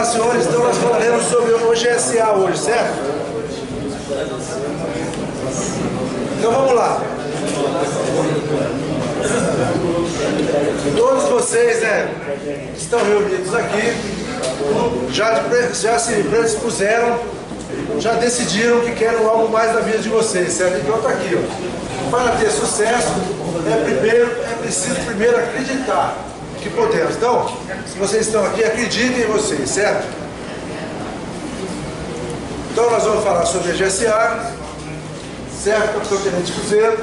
lá, senhores, então nós falaremos sobre o GSA hoje, certo? Então vamos lá. Todos vocês, que estão reunidos aqui, já se predispuseram, já decidiram que querem algo mais da vida de vocês, certo? Então está aqui, ó. Para ter sucesso, é preciso primeiro acreditar que podemos. Então, se vocês estão aqui, acreditem em vocês, certo? Então nós vamos falar sobre a GSA, certo, Capitão Tenente Cruzeiro,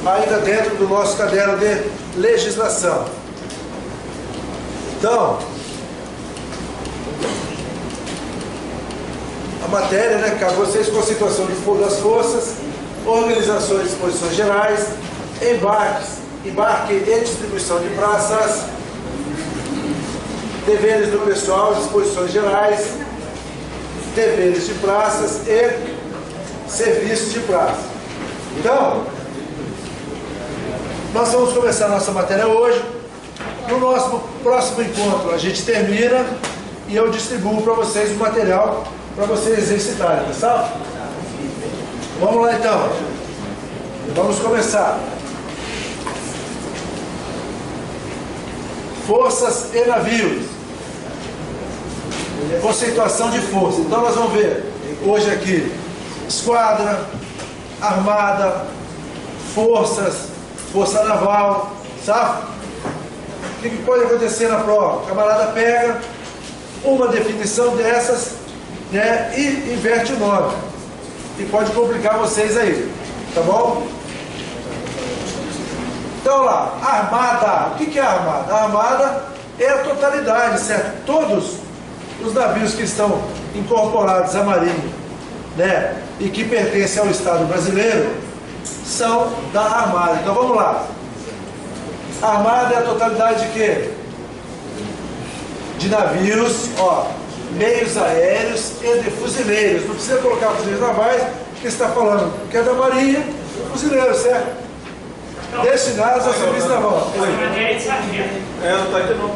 ainda dentro do nosso caderno de legislação. Então, a matéria, cabe vocês com a situação das forças, organizações e disposições gerais, embarque e distribuição de praças, deveres do pessoal, disposições gerais, deveres de praças e serviços de praça. Então, nós vamos começar a nossa matéria hoje. No nosso próximo encontro a gente termina e eu distribuo para vocês o material para vocês exercitarem, pessoal? Vamos lá então. Vamos começar. Forças e navios. Conceituação de força. Então nós vamos ver hoje aqui esquadra, armada, forças, força naval, sabe? O que pode acontecer na prova? O camarada pega uma definição dessas, e inverte o nome. E pode complicar vocês aí, tá bom? Então lá, armada. O que é a armada? A armada é a totalidade, certo? Todos os navios que estão incorporados à Marinha, e que pertencem ao Estado brasileiro, são da armada. Então vamos lá. A armada é a totalidade de quê? De navios, meios aéreos e de fuzileiros. Não precisa colocar fuzileiros navais, porque está falando que é da Marinha, fuzileiros, certo? Destinados ao serviço naval. Não está aqui não.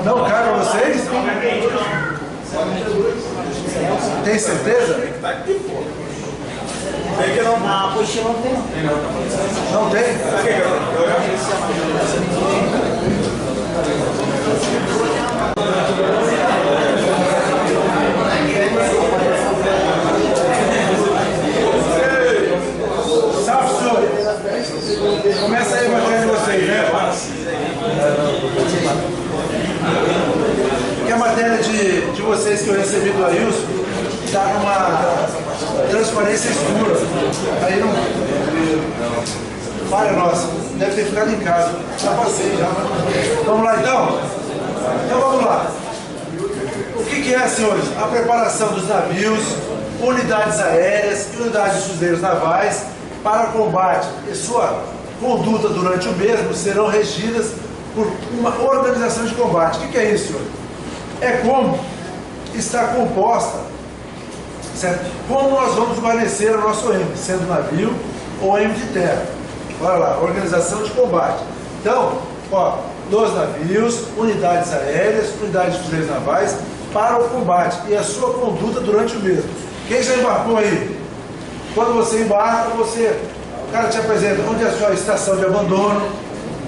Não cabe a vocês? Tem certeza? Está aqui, pô. Tem que não. Na apostila não tem, não. Não tem? Salve, senhores! Começa aí a matéria de vocês, Porque a matéria de vocês que eu recebi do Ailson está numa transparência escura. Aí não. Falha nossa, deve ter ficado em casa. Já passei já. Vamos lá então? Então vamos lá. O que é, senhores? A preparação dos navios, unidades aéreas e unidades de fuzileiros navais para o combate e sua conduta durante o mesmo serão regidas por uma organização de combate. O que é isso, senhor? É como está composta, certo? Como nós vamos guarnecer o nosso M, sendo navio ou M de terra. Olha lá, organização de combate. Então, nos navios, unidades aéreas, unidades de fuzileiros navais para o combate e a sua conduta durante o mesmo. Quem já embarcou aí? Quando você embarca, o cara te apresenta onde é a sua estação de abandono,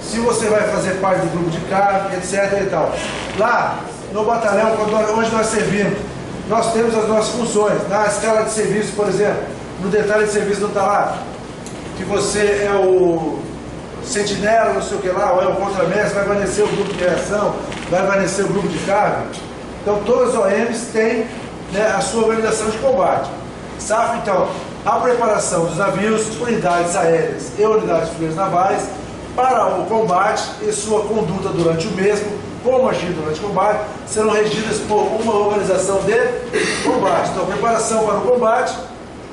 se você vai fazer parte do grupo de carga, etc. e tal. Lá no batalhão, onde nós servimos, nós temos as nossas funções. Na escala de serviço, por exemplo, no detalhe de serviço não está lá que você é o sentinela, não sei o que lá, ou é o contramestre, vai guarnecer o grupo de reação, vai guarnecer o grupo de carga. Então todas as OMs têm a sua organização de combate. SAF, então, a preparação dos navios, unidades aéreas e unidades de fuzileiros navais para o combate e sua conduta durante o mesmo, como agir durante o combate, serão regidas por uma organização de combate. Então, preparação para o combate,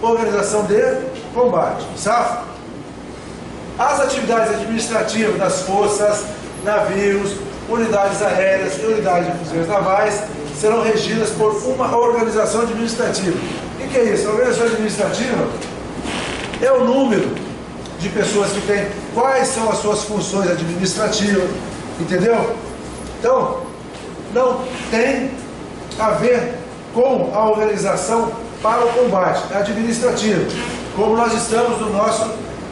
organização de combate. SAF. As atividades administrativas das forças, navios, unidades aéreas e unidades de fuzileiros navais serão regidas por uma organização administrativa. O que é isso? A organização administrativa é o número de pessoas que têm quais são as suas funções administrativas, Entendeu? Então, não tem a ver com a organização para o combate administrativo, como nós estamos no nosso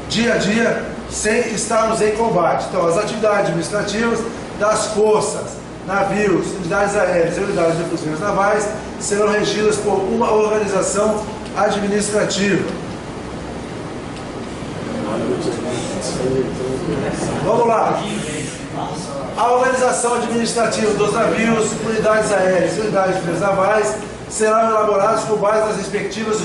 dia a dia sem estarmos em combate. Então, as atividades administrativas das forças, navios, unidades aéreas e unidades de fuzis navais serão regidas por uma organização administrativa. Vamos lá. A organização administrativa dos navios, unidades aéreas e unidades de fuzis navais serão elaboradas com base nas respectivas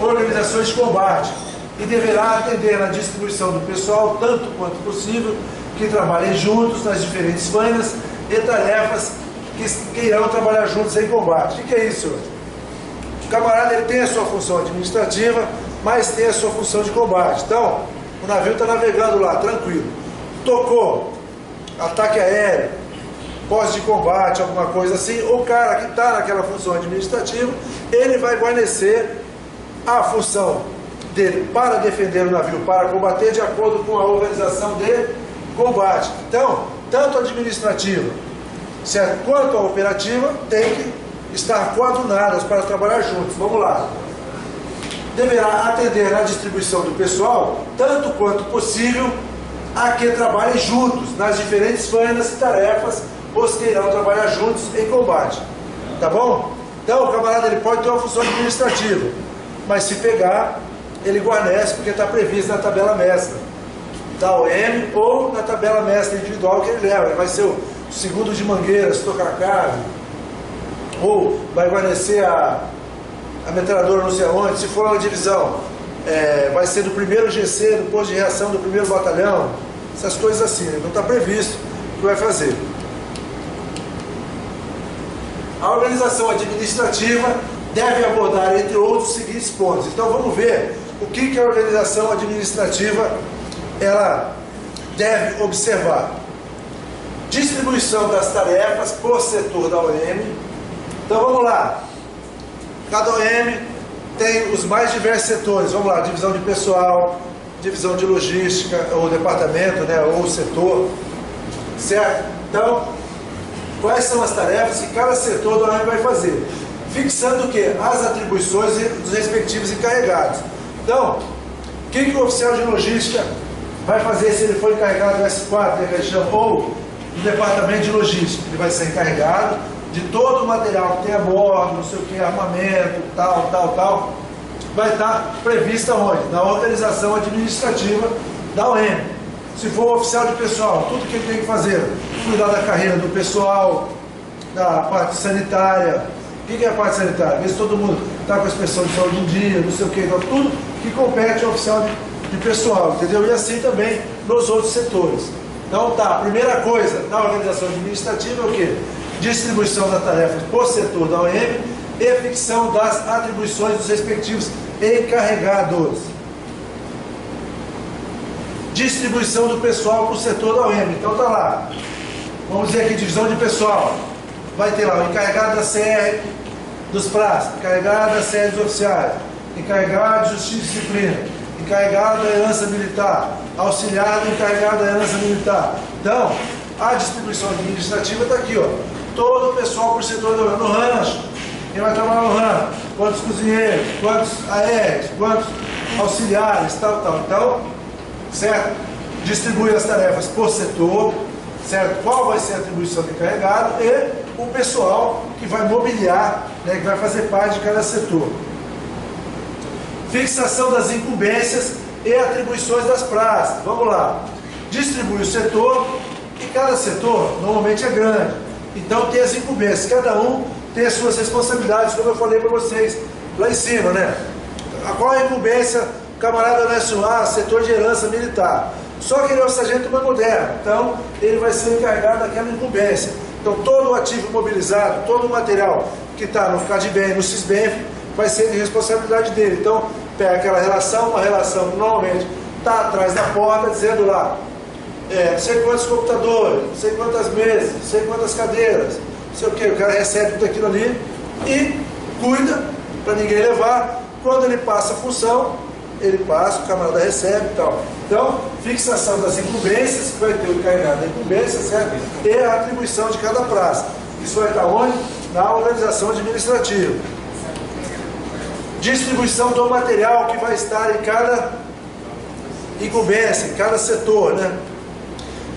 organizações de combate e deverá atender na distribuição do pessoal, tanto quanto possível, que trabalhem juntos nas diferentes manhas e tarefas que irão trabalhar juntos em combate. O que é isso? O camarada ele tem a sua função administrativa, mas tem a sua função de combate. Então, o navio está navegando lá, tranquilo. Tocou, ataque aéreo, posse de combate, alguma coisa assim, o cara que está naquela função administrativa, ele vai guarnecer a função dele para defender o navio, para combater de acordo com a organização de combate. Então, tanto a administrativa, certo, quanto a operativa tem que estar coadunadas para trabalhar juntos. Vamos lá. Deverá atender na distribuição do pessoal, tanto quanto possível, a que trabalhem juntos nas diferentes fanas e tarefas, os que irão trabalhar juntos em combate. Tá bom? Então, o camarada ele pode ter uma função administrativa, mas se pegar, ele guarnece porque está previsto na tabela mestra da OM ou na tabela mestra individual que ele leva. Ele vai ser o segundo de mangueiras, tocar carne, ou vai guarnecer a metralhadora não sei aonde. Se for uma divisão, vai ser do primeiro GC, do posto de reação do primeiro batalhão, essas coisas assim, não está previsto o que vai fazer. A organização administrativa deve abordar, entre outros, os seguintes pontos. Então vamos ver o que a organização administrativa ela deve observar. Distribuição das tarefas por setor da OM. Então vamos lá. Cada OM tem os mais diversos setores. Vamos lá, divisão de pessoal, divisão de logística, ou departamento, né, ou setor. Certo? Então, quais são as tarefas que cada setor da OM vai fazer? Fixando o quê? As atribuições dos respectivos encarregados. Então, o que o oficial de logística vai fazer se ele for encarregado do S4, né, que ele chama, ou do departamento de logística? Ele vai ser encarregado de todo o material que tem a bordo, não sei o que, armamento, tal. Vai estar prevista onde? Na organização administrativa da OM. Se for o oficial de pessoal, tudo que ele tem que fazer, cuidar da carreira do pessoal, da parte sanitária. O que é a parte sanitária? Ver se todo mundo está com a inspeção de saúde em dia, não sei o que, então tudo que compete ao oficial de pessoal, entendeu? E assim também nos outros setores. Então tá, a primeira coisa na organização administrativa é o quê? Distribuição das tarefas por setor da OM e fixação das atribuições dos respectivos encarregados. Distribuição do pessoal para o setor da OM. Então tá lá, vamos dizer aqui, divisão de pessoal. Vai ter lá o encarregado da CR dos praças, encarregado da CR dos oficiais, encarregado de justiça e disciplina, encarregado da herança militar, auxiliar do encarregado da herança militar. Então, a distribuição administrativa está aqui, ó. Todo o pessoal por setor no rancho, quem vai trabalhar no rancho, quantos cozinheiros, quantos aéreos, quantos auxiliares, tal. Então, certo? Distribui as tarefas por setor, certo? Qual vai ser a atribuição do encarregado e o pessoal que vai mobiliar, né, que vai fazer parte de cada setor. Fixação das incumbências e atribuições das praças. Vamos lá. Distribui o setor e cada setor normalmente é grande. Então tem as incumbências. Cada um tem as suas responsabilidades, como eu falei para vocês lá em cima, né? Qual é a incumbência? O camarada do SUA, setor de herança militar. Só que ele é o sargento mais moderno. Então ele vai ser encarregado daquela incumbência. Então todo o ativo mobilizado, todo o material que está no CADBEM, no CISBENF, vai ser de responsabilidade dele. Então pega aquela relação, uma relação que normalmente está atrás da porta, dizendo lá, não sei quantos computadores, não sei quantas mesas, não sei quantas cadeiras, não sei o que, o cara recebe tudo aquilo ali e cuida para ninguém levar. Quando ele passa a função, ele passa, o camarada recebe e tal. Então, fixação das incumbências, que vai ter o encarregado da incumbência, certo? E a atribuição de cada praça. Isso vai estar onde? Na organização administrativa. Distribuição do material que vai estar em cada incumbência, em cada setor, né?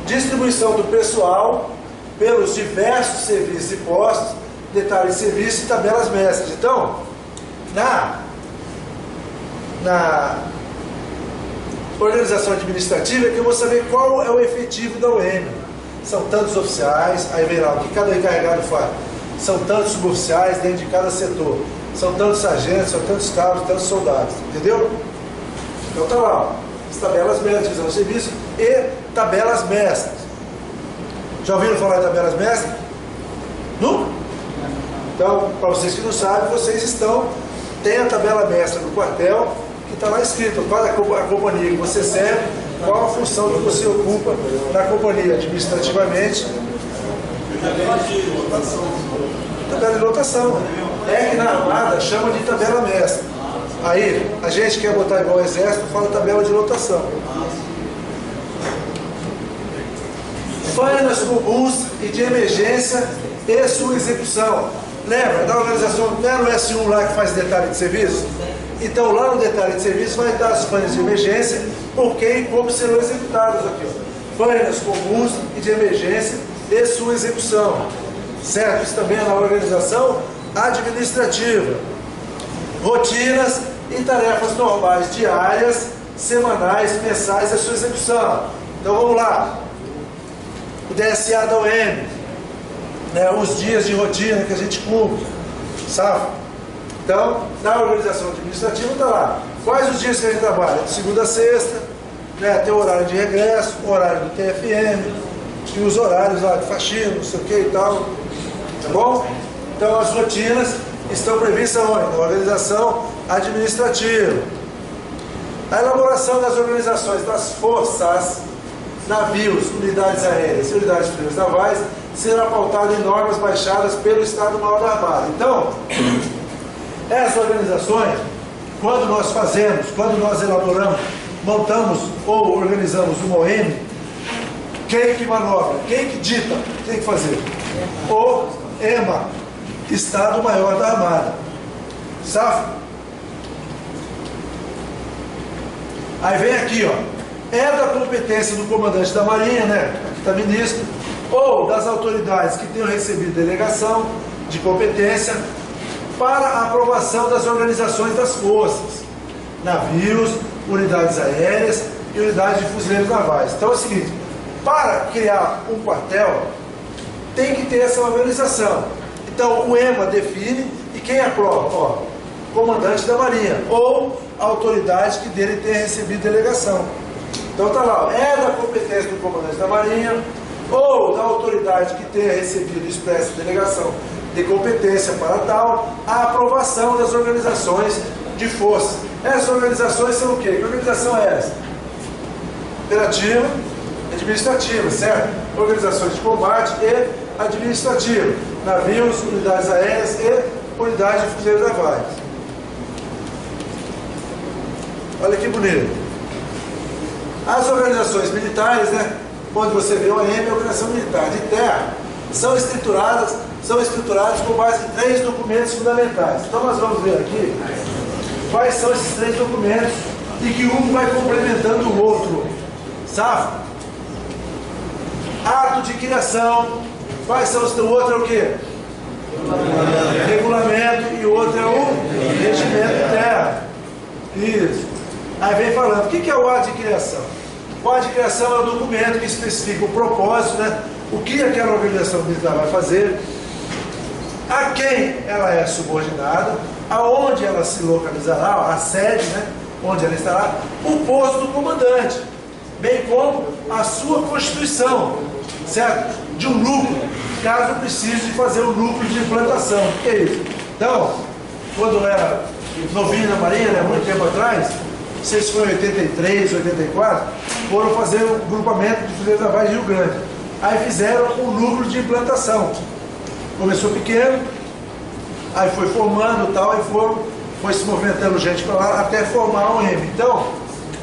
Distribuição do pessoal pelos diversos serviços e postos, detalhes de serviço e tabelas mestras. Então, na organização administrativa é que eu vou saber qual é o efetivo da UEM. São tantos oficiais, aí vem lá o que cada encarregado faz. São tantos suboficiais dentro de cada setor. São tantos sargentos, são tantos cabos, tantos soldados. Entendeu? Então tá lá, as tabelas mestras, divisão de serviço e tabelas mestras. Já ouviram falar em tabelas mestras? Não? Então, para vocês que não sabem, tem a tabela mestra do quartel, que está lá escrito qual é a companhia que você serve, qual a função que você ocupa na companhia administrativamente. Tabela de lotação. É que na armada chama de tabela mestra. Aí, a gente quer botar igual ao exército, fala tabela de lotação. Fanas comuns e de emergência e sua execução. Lembra da organização, não era o S1 lá que faz detalhe de serviço? Então lá no detalhe de serviço vai estar as fanas de emergência, porque e como serão executadas aqui. Fanas comuns e de emergência e sua execução. Certo? Isso também é na organização administrativa. Rotinas e tarefas normais diárias, semanais, mensais e sua execução. Então vamos lá. O DSA da UEM, né, os dias de rotina que a gente cumpre, sabe? Então, na organização administrativa está lá. Quais os dias que a gente trabalha? De segunda a sexta, né, tem o horário de regresso, o horário do TFM, e os horários lá de faxina, não sei o que e tal. Tá bom? Então, as rotinas estão previstas onde? Na organização administrativa. A elaboração das organizações das forças, navios, unidades aéreas e unidades de frios navais será pautada em normas baixadas pelo Estado-Maior da Armada. Então, essas organizações, quando nós elaboramos, montamos ou organizamos uma OM, quem que manobra, quem que dita, tem que fazer? O EMA, Estado-Maior da Armada. SAF? Aí vem aqui, ó. É da competência do comandante da Marinha, né? Aqui está ministro, ou das autoridades que tenham recebido delegação de competência para a aprovação das organizações das forças, navios, unidades aéreas e unidades de fuzileiros navais. Então é o seguinte, para criar um quartel, tem que ter essa organização. Então o EMA define e quem aprova? Ó, comandante da Marinha ou autoridade que dele tenha recebido delegação. Então está lá, é da competência do comandante da Marinha ou da autoridade que tenha recebido expressa delegação de competência para tal, a aprovação das organizações de força. Essas organizações são o quê? Que organização é essa? Operativa, administrativa, certo? Organizações de combate e administrativa. Navios, unidades aéreas e unidades de fuzileiros navais. Olha que bonito. As organizações militares, né, onde você vê o OEM, a organização militar de terra, são estruturadas com base em 3 documentos fundamentais. Então nós vamos ver aqui quais são esses 3 documentos e que um vai complementando o outro. Sabe? Ato de criação. Quais são os... O outro é o quê? Regulamento. E o outro é o regimento de terra. Isso. Aí vem falando, o que é o ato de criação? O ato de criação é o documento que especifica o propósito, né? O que aquela organização militar vai fazer, a quem ela é subordinada, aonde ela se localizará, a sede, né? Onde ela estará, o posto do comandante, bem como a sua constituição, certo? De um núcleo, caso precise de fazer um núcleo de implantação. O que é isso? Então, quando eu era novinho na Marinha, né, muito tempo atrás, não sei se foi em 83, 84, foram fazer um grupamento de fuzileiros navais de Rio Grande. Aí fizeram um núcleo de implantação. Começou pequeno, aí foi formando e tal, aí foram foi se movimentando gente para lá até formar um M. Então,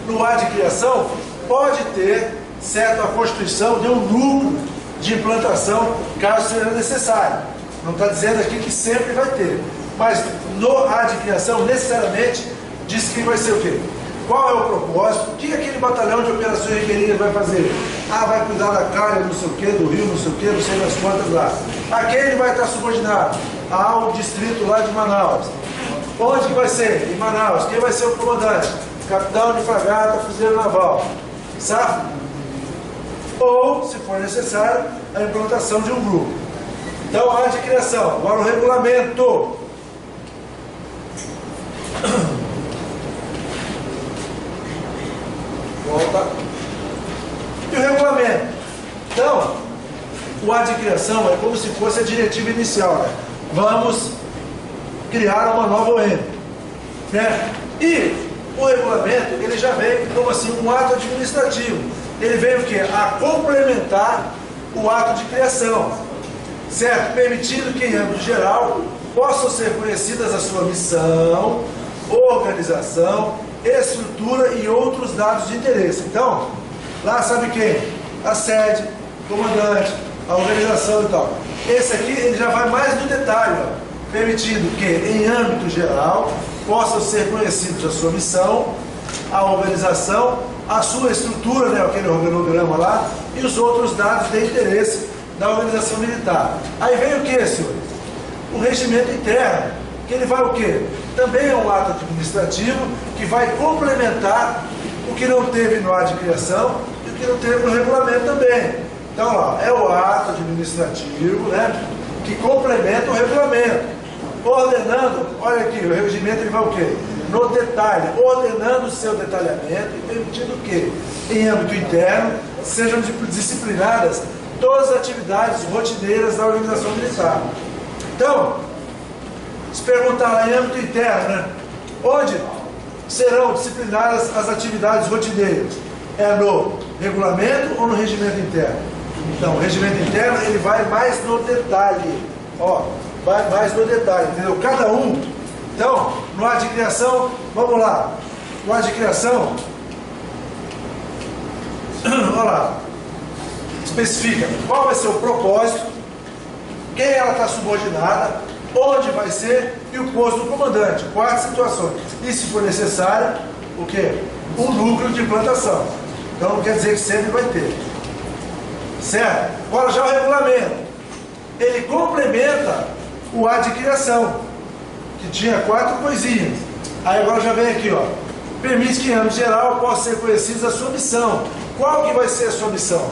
no ato de criação, pode ter certo a constituição de um núcleo de implantação, caso seja necessário. Não está dizendo aqui que sempre vai ter, mas no ato de criação, necessariamente, diz que vai ser o quê? Qual é o propósito? O que aquele batalhão de operações ribeirinhas vai fazer? Ah, vai cuidar da calha, não sei o quê, do rio, não sei o quê, não sei das quantas lá. Aquele vai estar subordinado ao distrito lá de Manaus. Onde que vai ser? Em Manaus. Quem vai ser o comandante? Capitão de fragata, fuzileiro naval. Sabe? Ou, se for necessário, a implantação de um grupo. Então, a de criação. Agora o regulamento. Volta. E o regulamento? Então, o ato de criação é como se fosse a diretiva inicial, né? Vamos criar uma nova OM, né? E o regulamento, ele já vem como assim, um ato administrativo. Ele vem o quê? A complementar o ato de criação, certo? Permitindo que em âmbito geral possam ser conhecidas a sua missão, organização, estrutura e outros dados de interesse. Então, lá sabe quem? A sede, o comandante, a organização e tal. Esse aqui ele já vai mais no detalhe, ó, permitindo que em âmbito geral possam ser conhecidos a sua missão, a organização, a sua estrutura, né, aquele organograma lá, e os outros dados de interesse da organização militar. Aí vem o que, senhores? O regimento interno, que ele vai o quê? Também é um ato administrativo que vai complementar o que não teve no ato de criação e o que não teve no regulamento também. Então, ó, é o ato administrativo, né, que complementa o regulamento. Ordenando, olha aqui, o regimento ele vai o quê? No detalhe, ordenando o seu detalhamento e permitindo que, em âmbito interno, sejam disciplinadas todas as atividades rotineiras da organização militar. Então, se perguntar lá em âmbito interno, né, onde serão disciplinadas as atividades rotineiras? É no regulamento ou no regimento interno? Então, o regimento interno ele vai mais no detalhe, ó, vai mais no detalhe, entendeu? Cada um. Então, no ato de criação, vamos lá. No ato de criação, olha lá, especifica qual vai ser o propósito, quem ela está subordinada, onde vai ser e o posto do comandante. 4 situações. E se for necessário, o quê? Um núcleo de implantação. Então não quer dizer que sempre vai ter. Certo? Agora já o regulamento. Ele complementa o ato de criação, que tinha 4 coisinhas. Aí agora já vem aqui, ó. Permite que em âmbito geral possa ser conhecida a sua missão. Qual que vai ser a sua missão?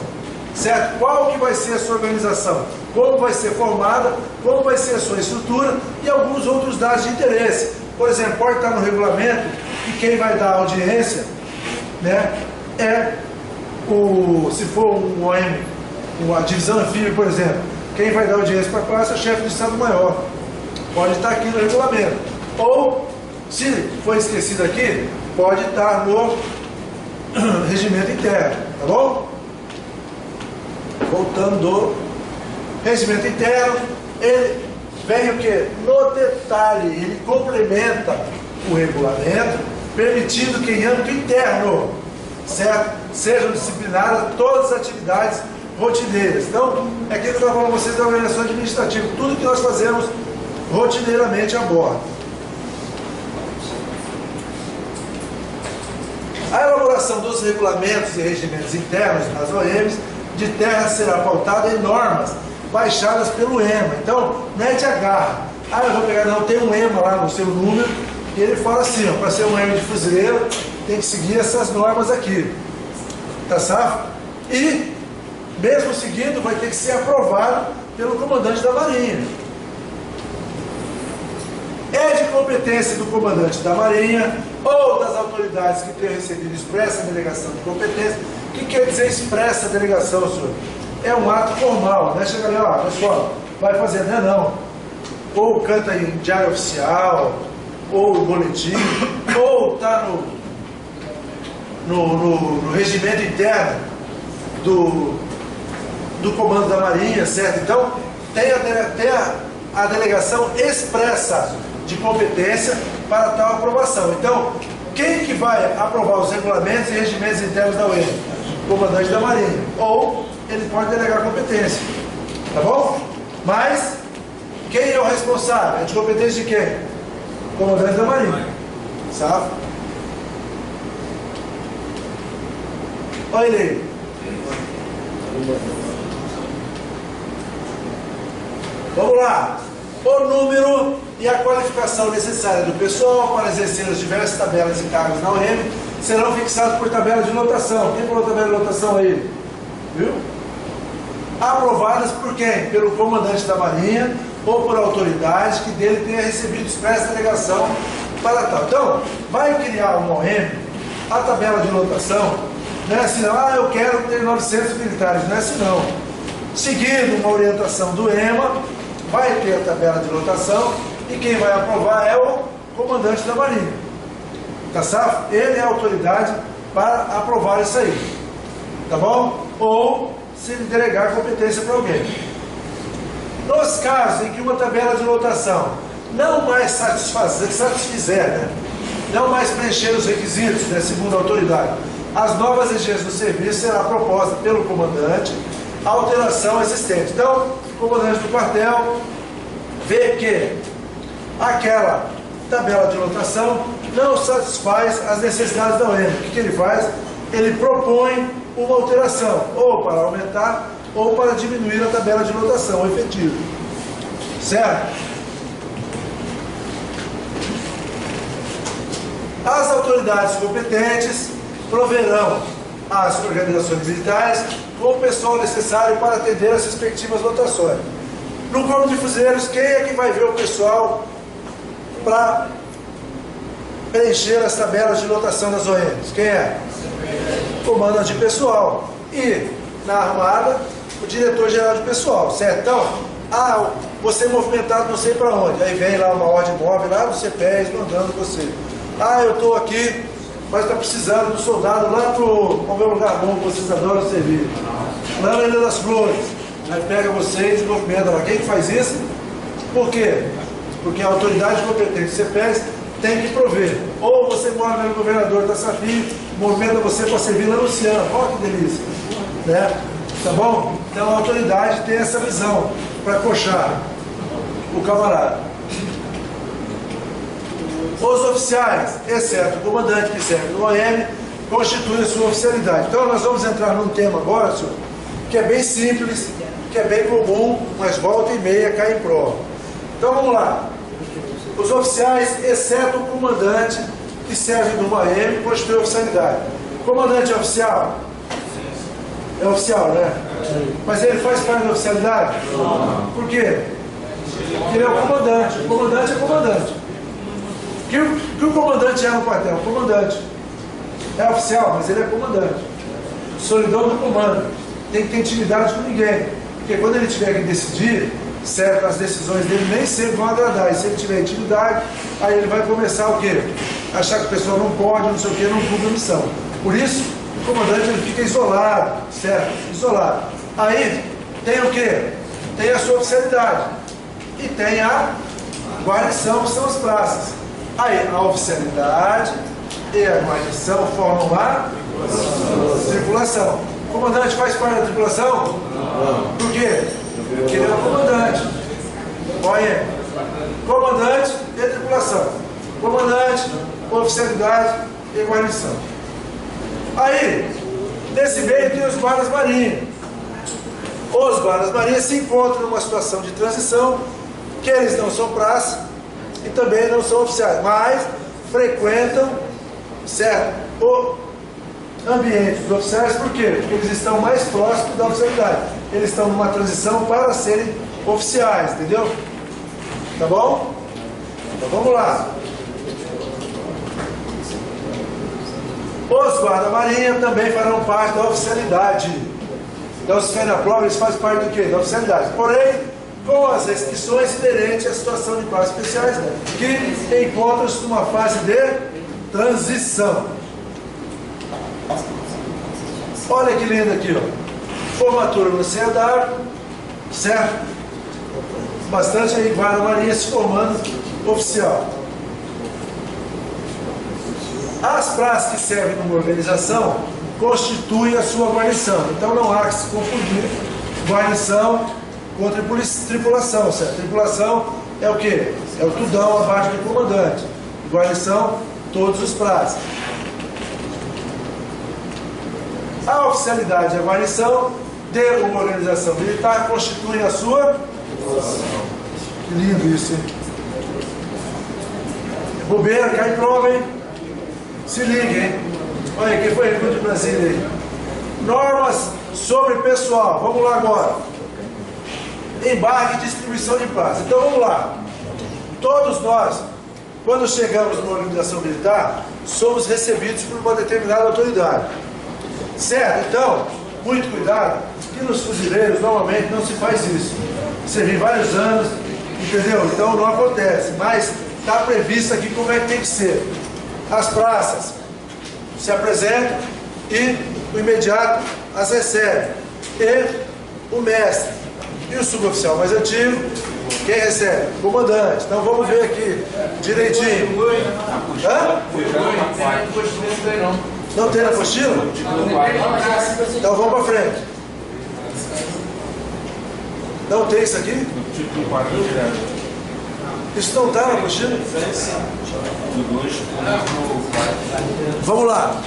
Certo? Qual que vai ser a sua organização? Como vai ser formada? Como vai ser a sua estrutura? E alguns outros dados de interesse. Por exemplo, pode estar no regulamento que quem vai dar audiência, né, é se for um OM, uma divisão anfíbia, por exemplo, quem vai dar audiência para a classe é o chefe de Estado-Maior. Pode estar aqui no regulamento. Ou, se for esquecido aqui, pode estar no regimento interno, tá bom? Voltando do regimento interno, ele vem o que? No detalhe, ele complementa o regulamento, permitindo que em âmbito interno, certo, sejam disciplinadas todas as atividades rotineiras. Então, é aquilo que eu estava falando para vocês da organização administrativa, tudo que nós fazemos rotineiramente a bordo. A elaboração dos regulamentos e regimentos internos nas OMs de terra será pautada em normas baixadas pelo EMA. Então, não é de agarra. Ah, eu vou pegar, não, tem um EMA lá no seu número, e ele fala assim, ó, para ser um EMA de fuzileiro, tem que seguir essas normas aqui. Tá certo? E, mesmo seguindo, vai ter que ser aprovado pelo comandante da Marinha. É de competência do comandante da Marinha ou das autoridades que tenham recebido expressa delegação de competência. O que quer dizer expressa delegação, senhor? É um ato formal, né? Chega ali, ó, pessoal, vai fazer, né? Não. Ou canta em diário oficial, ou no boletim, ou está no regimento interno do comando da Marinha, certo? Então, tem a delegação expressa de competência para tal aprovação. Então, quem que vai aprovar os regulamentos e regimentos internos da UEM? O comandante da Marinha. Ou ele pode delegar competência. Tá bom? Mas, quem é o responsável? É de competência de quem? O comandante da Marinha. Sabe? Olha ele aí. Vamos lá. O número e a qualificação necessária do pessoal para exercer as diversas tabelas e cargos na UEM serão fixados por tabela de lotação. Quem falou tabela de lotação aí? Viu? Aprovadas por quem? Pelo comandante da Marinha ou por autoridade que dele tenha recebido expressa delegação para tal. Então, vai criar uma OEM, a tabela de lotação, não é assim, não, eu quero ter 900 militares, não é assim não. Seguindo uma orientação do EMA, vai ter a tabela de lotação e quem vai aprovar é o comandante da Marinha. Tá certo? Ele é a autoridade para aprovar isso aí. Tá bom? Ou se ele delegar competência para alguém. Nos casos em que uma tabela de lotação não mais satisfizer, né? Não mais preencher os requisitos, né? Segundo a autoridade, as novas exigências do serviço será proposta pelo comandante a alteração existente. Então, o comandante do quartel vê que aquela tabela de lotação não satisfaz as necessidades da UEM. O que ele faz? Ele propõe uma alteração, ou para aumentar, ou para diminuir a tabela de lotação efetiva. Certo? As autoridades competentes proverão às organizações militares com o pessoal necessário para atender as respectivas lotações. No Corpo de Fuzileiros, quem é que vai ver o pessoal para preencher as tabelas de lotação das OEMs? Quem é? Comandante de pessoal. E na Armada, o diretor-geral de pessoal, certo? Então, você é movimentado não sei para onde. Aí vem lá uma ordem móvel, lá no CPES, mandando você. Eu estou aqui, mas está precisando do soldado lá para o meu lugar bom, que vocês adoram servir. Lá na Ilha das Flores. Aí pega vocês e movimenta lá. Quem que faz isso? Por quê? Porque a autoridade competente do CPES tem que prover. Ou você mora no governador da Safio, movimenta você para servir lá no Oceano. Olha que delícia. Né? Tá bom? Então a autoridade tem essa visão para coxar o camarada. Os oficiais, exceto o comandante que serve no OEM, constituem a sua oficialidade. Então nós vamos entrar num tema agora, senhor, que é bem simples, que é bem comum, mas volta e meia cai em prova. Então vamos lá. Os oficiais, exceto o comandante que serve no OEM, constituem a oficialidade. O comandante é oficial? É oficial, né? Mas ele faz parte da oficialidade? Por quê? Porque ele é o comandante. O comandante é comandante. O que o comandante é no quartel? O comandante. É oficial, mas ele é comandante. Solidão do comando. Tem que ter intimidade com ninguém. Porque quando ele tiver que decidir, certo, as decisões dele nem sempre vão agradar. E se ele tiver intimidade, aí ele vai começar o quê? Achar que o pessoal não pode, não sei o quê, não cumpre a missão. Por isso, o comandante ele fica isolado, certo? Isolado. Aí tem o quê? Tem a sua oficialidade. E tem a guarnição, que são as praças. Aí a oficialidade e a guarnição formam a tripulação. O comandante faz parte da tripulação? Não. Por quê? Porque ele é o comandante. Olha, comandante e tripulação. Comandante, oficialidade e guarnição. Aí, nesse meio tem os guardas marinhos. Os guardas marinhos se encontram numa situação de transição, que eles não são praça e também não são oficiais, mas frequentam, certo, o ambiente dos oficiais. Por quê? Porque eles estão mais próximos da oficialidade. Eles estão numa transição para serem oficiais, entendeu? Tá bom? Então vamos lá. Os guarda-marinha também farão parte da oficialidade. Então, se cair na prova, eles fazem parte do quê? Da oficialidade. Porém, com as restrições inerentes à situação de classes especiais, que encontram-se numa fase de transição. Olha que lindo aqui, ó. Formatura no CEDAR, certo? Bastante aí guarda-marinha se formando oficial. As praças que servem numa organização constituem a sua guarnição. Então não há que se confundir guarnição com tripulação, certo? Tripulação é o quê? É o tudão abaixo do comandante. Guarnição, todos os praças. A oficialidade e a guarnição de uma organização militar constituem a sua... Que lindo isso, hein? Bobeira, cai em prova, hein? Se liga, hein? Olha, quem foi recruta de Brasília aí? Normas sobre pessoal. Vamos lá agora. Embarque e distribuição de praça. Então vamos lá. Todos nós, quando chegamos numa organização militar, somos recebidos por uma determinada autoridade. Certo? Então, muito cuidado, que nos fuzileiros normalmente não se faz isso. Servi vários anos, entendeu? Então não acontece, mas está previsto aqui como é que tem que ser. As praças se apresentam e o imediato as recebe. E o mestre e o suboficial mais antigo, quem recebe? O comandante. Então vamos ver aqui direitinho. Hã? Não tem na apostila? Então vamos para frente. Não tem isso aqui? Isso não está na apostila? Vamos lá.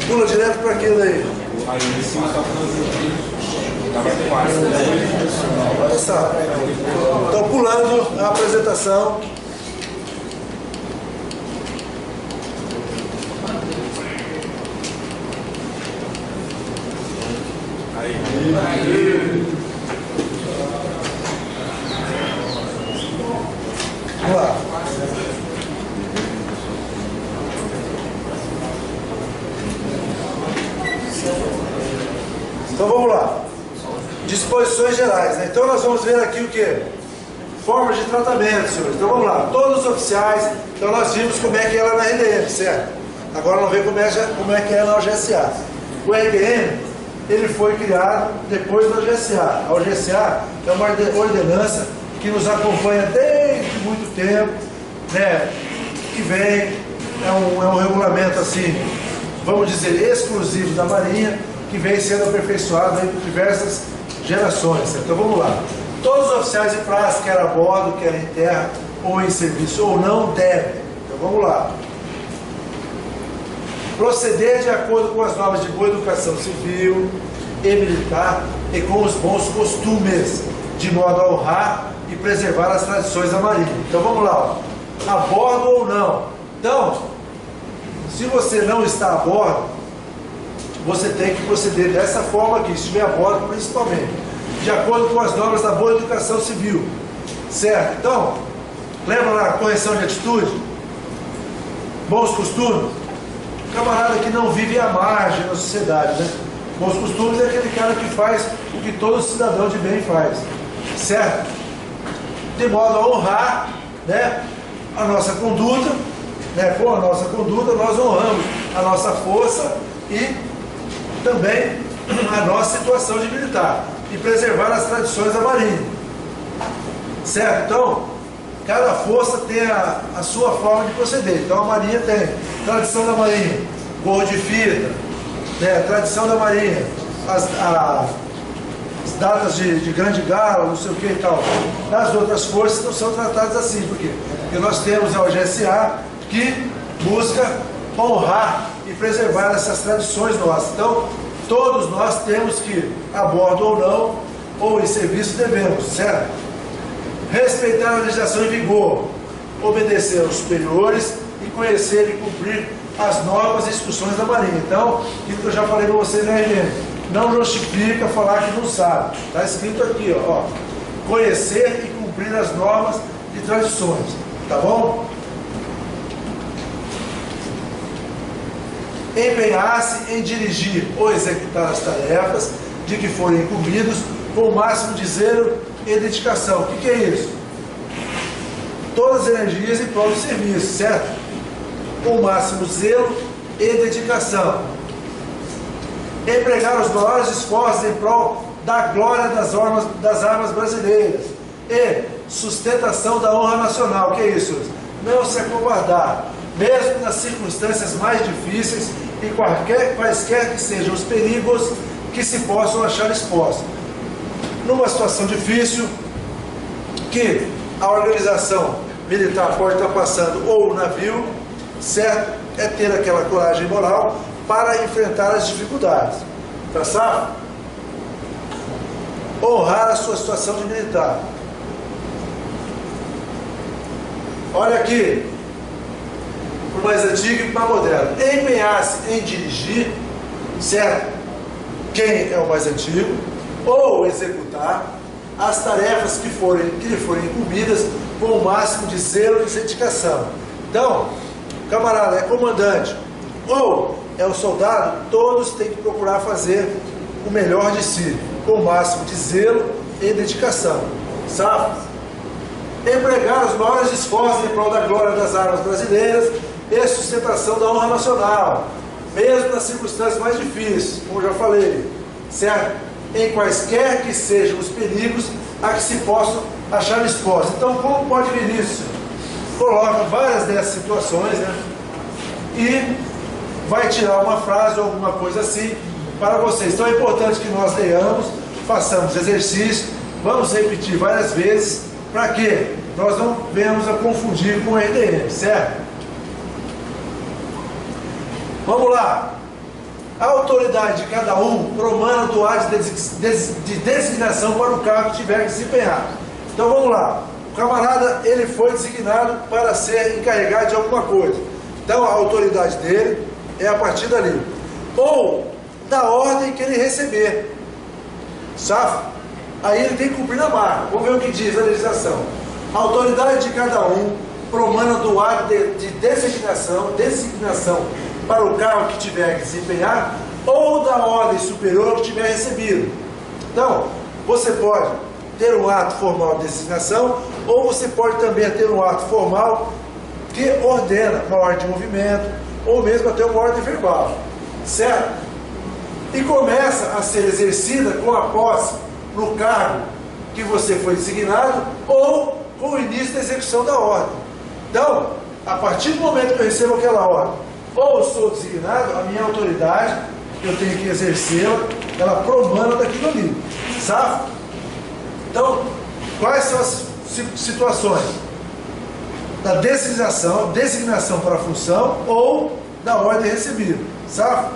Pula direto para aquilo aí. Olha só. Estão pulando a apresentação. Vamos lá. Então vamos lá. Disposições gerais, né? Então nós vamos ver aqui o que? Formas de tratamento, senhores. Então vamos lá. Todos os oficiais, então nós vimos como é que era na RDM, certo? Agora vamos ver como é que é na OGSA. O RDM, ele foi criado depois da OGSA. A OGSA é uma ordenança que nos acompanha desde muito tempo, né? Que vem, é um regulamento assim, vamos dizer, exclusivo da Marinha, que vem sendo aperfeiçoado aí por diversas gerações. Então vamos lá. Todos os oficiais de praça, quer a bordo, quer em terra, ou em serviço, ou não, devem. Então vamos lá. Proceder de acordo com as normas de boa educação civil e militar e com os bons costumes, de modo a honrar e preservar as tradições da Marinha. Então vamos lá, ó. A bordo ou não. Então, se você não está a bordo, você tem que proceder dessa forma aqui, se estiver a bordo principalmente, de acordo com as normas da boa educação civil. Certo? Então, lembra lá a correção de atitude? Bons costumes? Camarada que não vive à margem da sociedade, né? Bons costumes é aquele cara que faz o que todo cidadão de bem faz. Certo? De modo a honrar, né, a nossa conduta, né? Com a nossa conduta nós honramos a nossa força e também a nossa situação de militar e preservar as tradições da Marinha. Certo? Então, cada força tem a sua forma de proceder. Então a Marinha tem tradição da Marinha, gorro de fita, né? Tradição da Marinha, as datas de grande gala, não sei o que e tal. Nas outras forças não são tratadas assim. Por quê? Porque nós temos a OGSA que busca honrar e preservar essas tradições nossas. Então, todos nós temos que, a bordo ou não, ou em serviço, devemos, certo? Respeitar a legislação em vigor, obedecer aos superiores e conhecer e cumprir as normas e instruções da Marinha. Então, aquilo que eu já falei para vocês na RN, não justifica falar que não sabe. Está escrito aqui, ó, conhecer e cumprir as normas e tradições. Tá bom? Empenhar-se em dirigir ou executar as tarefas de que forem incumbidos com o máximo de zelo e dedicação. O que é isso? Todas as energias em prol do serviço, certo? Com o máximo zelo e dedicação. Empregar os maiores esforços em prol da glória das armas brasileiras E sustentação da honra nacional. Que é isso? Não se acovardar, mesmo nas circunstâncias mais difíceis e quaisquer que sejam os perigos que se possam achar expostos. Numa situação difícil, que a organização militar pode estar passando, ou o navio, certo? É ter aquela coragem moral para enfrentar as dificuldades. Tá certo? Honrar a sua situação de militar. Olha aqui, o mais antigo e o mais moderno. Empenhar-se em dirigir, certo? Quem é o mais antigo, ou executar as tarefas que lhe forem incumbidas com o máximo de zelo e dedicação. Então, camarada, é comandante ou é o soldado, todos têm que procurar fazer o melhor de si, com o máximo de zelo e dedicação. Sabe? Empregar os maiores esforços em prol da glória das armas brasileiras e sustentação da honra nacional, mesmo nas circunstâncias mais difíceis, como já falei, certo? Em quaisquer que sejam os perigos a que se possam achar expostos. Então, como pode vir isso? Coloca várias dessas situações, né? E vai tirar uma frase ou alguma coisa assim para vocês. Então, é importante que nós leiamos, façamos exercício, vamos repetir várias vezes, para que nós não venhamos a confundir com o RDM, certo? Vamos lá. A autoridade de cada um promana do ato de designação para o cargo que tiver que desempenhar. Então vamos lá. O camarada, ele foi designado para ser encarregado de alguma coisa. Então a autoridade dele é a partir dali. Ou da ordem que ele receber. Sabe? Aí ele tem que cumprir na marca. Vamos ver o que diz a legislação. A autoridade de cada um promana do ato de designação para o cargo que tiver que desempenhar ou da ordem superior que tiver recebido. Então, você pode ter um ato formal de designação ou você pode também ter um ato formal que ordena uma ordem de movimento ou mesmo até uma ordem verbal, certo? E começa a ser exercida com a posse no cargo que você foi designado ou com o início da execução da ordem. Então, a partir do momento que eu recebo aquela ordem, ou sou designado, a minha autoridade, eu tenho que exercê-la, ela promana daquilo ali, sabe? Então, quais são as situações? Da designação para a função ou da ordem recebida, sabe?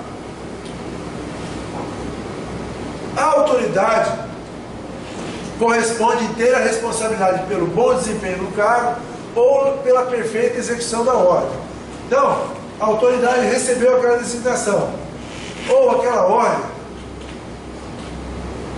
A autoridade corresponde inteira responsabilidade pelo bom desempenho do cargo ou pela perfeita execução da ordem. Então, a autoridade recebeu aquela designação ou aquela ordem,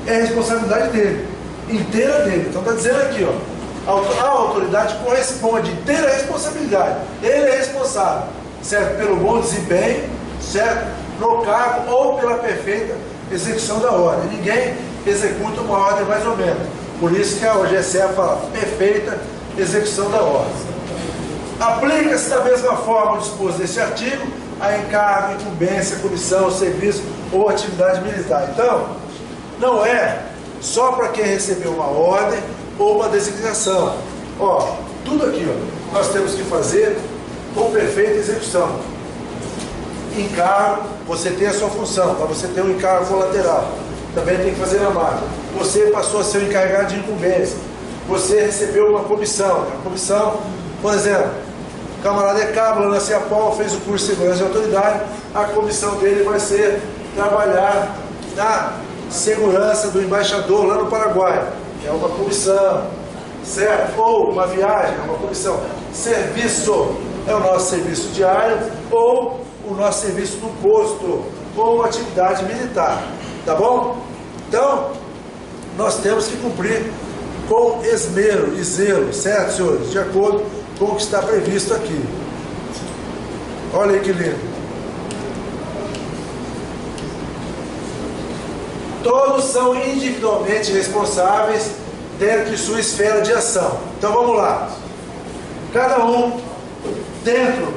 é responsabilidade dele, inteira dele. Então está dizendo aqui, ó, a autoridade corresponde inteira responsabilidade. Ele é responsável, certo, pelo bom desempenho, certo, no cargo ou pela perfeita execução da ordem. Ninguém executa uma ordem mais ou menos. Por isso que a OGSE fala perfeita execução da ordem. Aplica-se da mesma forma o disposto deste artigo a encargo, incumbência, comissão, serviço ou atividade militar. Então, não é só para quem recebeu uma ordem ou uma designação. Ó, tudo aqui, ó, nós temos que fazer com perfeita execução. Encargo, você tem a sua função, tá? Você tem um encargo colateral, também tem que fazer na marca. Você passou a ser o encarregado de incumbência. Você recebeu uma comissão. A comissão, por exemplo, o camarada é cabo lá na CEAPOL, fez o curso de segurança de autoridade, a comissão dele vai ser trabalhar na segurança do embaixador lá no Paraguai, que é uma comissão, certo? Ou uma viagem, é uma comissão. Serviço é o nosso serviço diário, ou o nosso serviço no posto, ou atividade militar, tá bom? Então, nós temos que cumprir com esmero e zelo, certo, senhores? De acordo com o que está previsto aqui. Olha aí que lindo. Todos são individualmente responsáveis dentro de sua esfera de ação. Então vamos lá. Cada um, dentro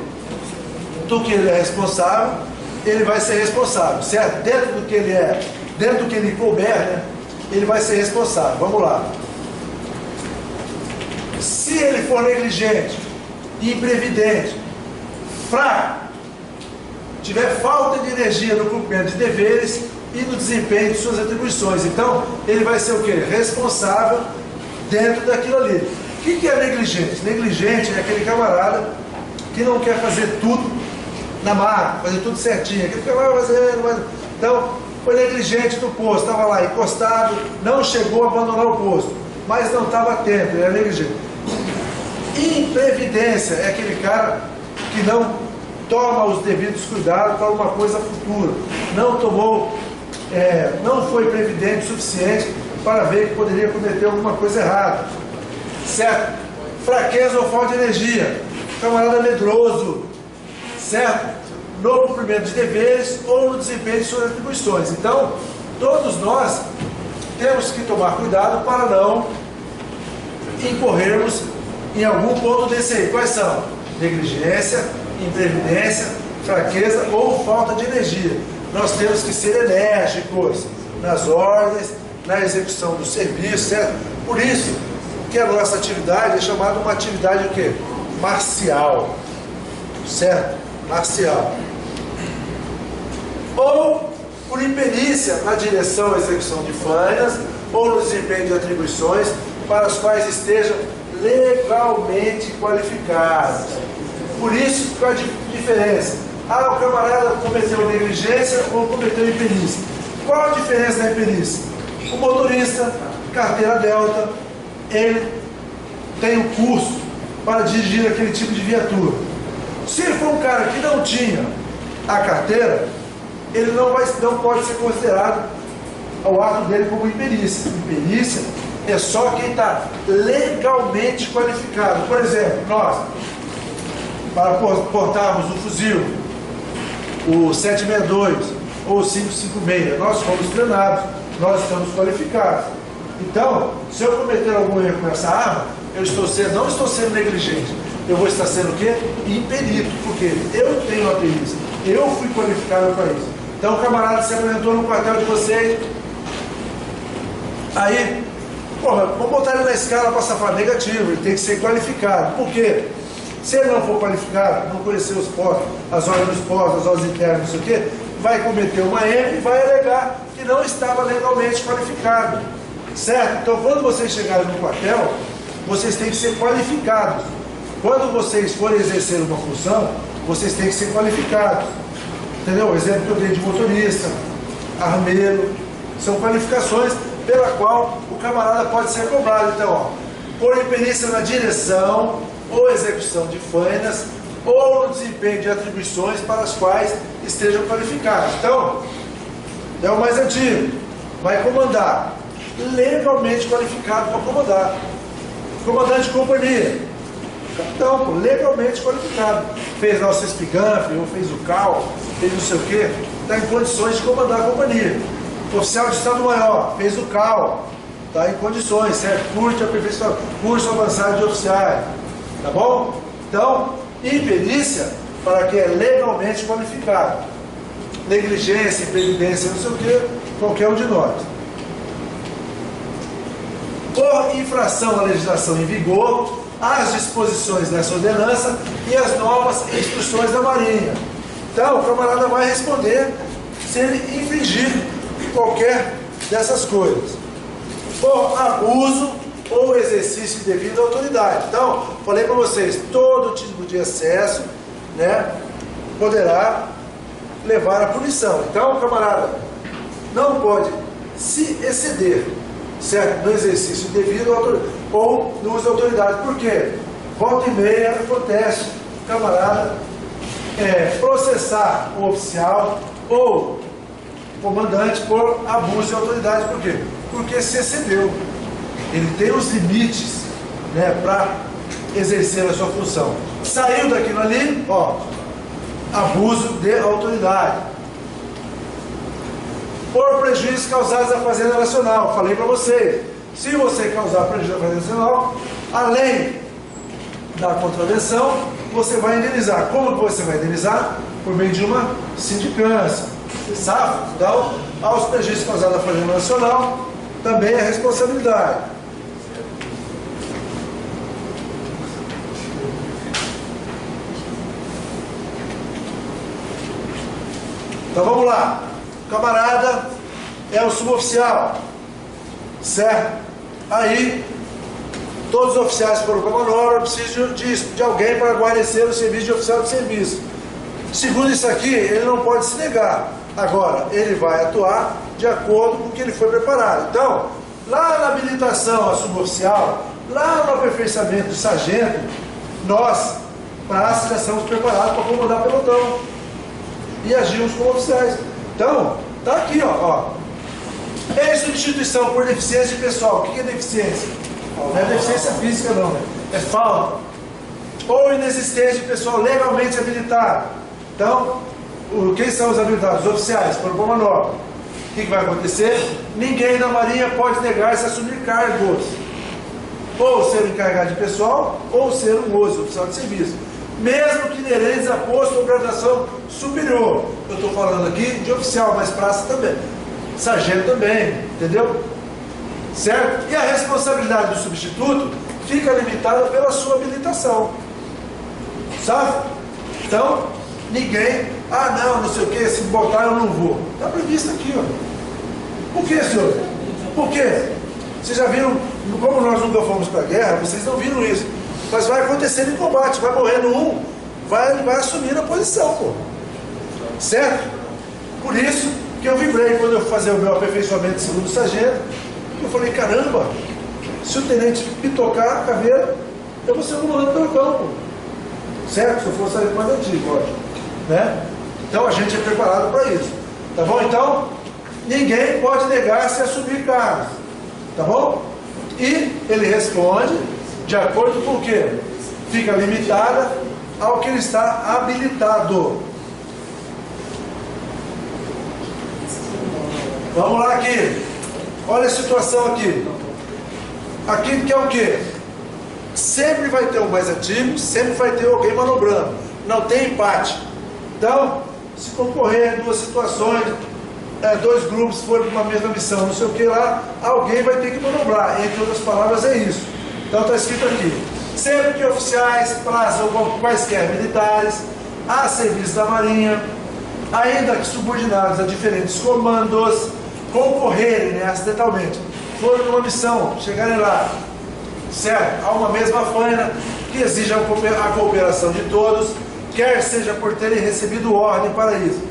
do que ele é responsável, ele vai ser responsável, certo? Dentro do que ele é, dentro do que ele couber, né? Ele vai ser responsável. Vamos lá. for negligente, imprevidente, fraco, tiver falta de energia no cumprimento de deveres e no desempenho de suas atribuições, então ele vai ser o quê? Responsável dentro daquilo ali. O que é negligente? Negligente é aquele camarada que não quer fazer tudo na marca, fazer tudo certinho, aquele que vai fazer, então foi negligente no posto, estava lá encostado, não chegou a abandonar o posto, mas não estava atento, ele é negligente. Imprevidência é aquele cara que não toma os devidos cuidados para uma coisa futura, não tomou, não foi previdente o suficiente para ver que poderia cometer alguma coisa errada, certo? Fraqueza ou falta de energia, camarada medroso, certo? No cumprimento de deveres ou no desempenho de suas atribuições. Então, todos nós temos que tomar cuidado para não incorrermos em algum ponto desse aí. Quais são? Negligência, imprevidência, fraqueza ou falta de energia. Nós temos que ser enérgicos nas ordens, na execução do serviço, certo? Por isso que a nossa atividade é chamada uma atividade o quê? Marcial, certo? Marcial. Ou por imperícia na direção e execução de fanas ou no desempenho de atribuições para as quais estejam legalmente qualificados. Por isso, qual a diferença? Ah, o camarada cometeu negligência ou cometeu imperícia. Qual a diferença da imperícia? O motorista, carteira delta, ele tem um curso para dirigir aquele tipo de viatura. Se ele for um cara que não tinha a carteira, ele não pode ser considerado o ato dele como imperícia. Imperícia é só quem está legalmente qualificado. Por exemplo, nós, para portarmos o fuzil, o 762 ou o 556, nós fomos treinados, nós estamos qualificados. Então, se eu cometer algum erro com essa arma, não estou sendo negligente. Eu vou estar sendo o quê? Imperito, porque eu tenho a perícia, eu fui qualificado para isso. Então o camarada se apresentou no quartel de vocês, aí, porra, vamos botar ele na escala para safar negativo, ele tem que ser qualificado. Por quê? Se ele não for qualificado, não conhecer os postos, as ordens dos postos, as ordens internas, não sei o quê, vai cometer uma M e vai alegar que não estava legalmente qualificado. Certo? Então quando vocês chegarem no quartel, vocês têm que ser qualificados. Quando vocês forem exercer uma função, vocês têm que ser qualificados. Entendeu? O exemplo que eu dei de motorista, armeiro, são qualificações pela qual o camarada pode ser cobrado. Então, ó, por imperícia na direção ou execução de fanas ou no desempenho de atribuições para as quais estejam qualificados. Então, é o mais antigo, vai comandar, legalmente qualificado para comandar. Comandante de companhia, capitão, legalmente qualificado. Fez lá o CESPIGANF, ou fez o CAL, fez não sei o quê, está em condições de comandar a companhia. Oficial de Estado-Maior, fez o CAL, está em condições, certo? Curso avançado de oficiais, tá bom? Então, imperícia para quem é legalmente qualificado. Negligência, imprevidência, não sei o quê, qualquer um de nós. Por infração à legislação em vigor, as disposições dessa ordenança e as novas instruções da Marinha. Então, o camarada vai responder se ele infringir qualquer dessas coisas. Por abuso ou exercício indevido à autoridade. Então, falei para vocês, todo tipo de excesso, né, poderá levar à punição. Então, o camarada não pode se exceder, certo? No exercício indevido ou no uso da autoridade. Por quê? Volta e meia acontece o camarada processar o oficial ou o comandante por abuso de autoridade. Por quê? Porque se excedeu. Ele tem os limites, né, para exercer a sua função. Saiu daquilo ali, ó, abuso de autoridade. Por prejuízos causados à Fazenda Nacional. Falei para vocês, se você causar prejuízo à Fazenda Nacional, além da contravenção, você vai indenizar. Como que você vai indenizar? Por meio de uma sindicância. Sabe? Então, aos prejuízos causados à Fazenda Nacional, também é responsabilidade. Então vamos lá. O camarada é o suboficial, certo? Aí, todos os oficiais foram para a manobra, precisam de alguém para guarnecer o serviço de oficial de serviço. Segundo isso aqui, ele não pode se negar. Agora, ele vai atuar de acordo com o que ele foi preparado. Então, lá na habilitação a suboficial, lá no aperfeiçoamento do sargento, nós, praça, já estamos preparados para comandar pelotão e agimos como oficiais. Então, tá aqui, ó. É substituição por deficiência de pessoal. O que é deficiência? Não é deficiência física, não, né? É falta. Ou inexistência de pessoal legalmente habilitado. Então, quem são os habilitados? Os oficiais, foram para a manobra. O que vai acontecer? Ninguém da Marinha pode negar-se a assumir cargos. Ou ser um encarregado de pessoal, ou ser um OSE, oficial de serviço. Mesmo que inerentes a posto ou graduação superior. Eu estou falando aqui de oficial, mas praça também. Sargento também, entendeu? Certo? E a responsabilidade do substituto fica limitada pela sua habilitação. Sabe? Então, ninguém, não sei o que, se botar eu não vou. Está previsto aqui, ó. Por que, senhor? Por quê? Vocês já viram, como nós nunca fomos para a guerra, vocês não viram isso. Mas vai acontecer em combate, vai morrendo um, vai assumir a posição, pô. Certo? Por isso que eu vibrei quando eu fui fazer o meu aperfeiçoamento de segundo sargento. Eu falei, caramba, se o tenente me tocar a caveira, eu vou ser o comandante do pelotão, pô. Certo? Se eu for sargento mais antigo, lógico. Né? Então a gente é preparado para isso. Tá bom? Então, ninguém pode negar-se a assumir cargos. Tá bom? E ele responde de acordo com o que? Fica limitada ao que ele está habilitado. Vamos lá aqui. Olha a situação aqui. Aqui que é o que? Sempre vai ter um mais antigo, sempre vai ter alguém manobrando. Não tem empate. Então, se concorrer em duas situações, dois grupos foram para uma mesma missão, não sei o que lá, alguém vai ter que manobrar. Entre outras palavras, é isso. Então está escrito aqui. Sempre que oficiais, praças ou quaisquer militares, a serviço da Marinha, ainda que subordinados a diferentes comandos, concorrerem acidentalmente, forem numa missão, chegarem lá, certo? Há uma mesma faina que exija a cooperação de todos, quer seja por terem recebido ordem para isso,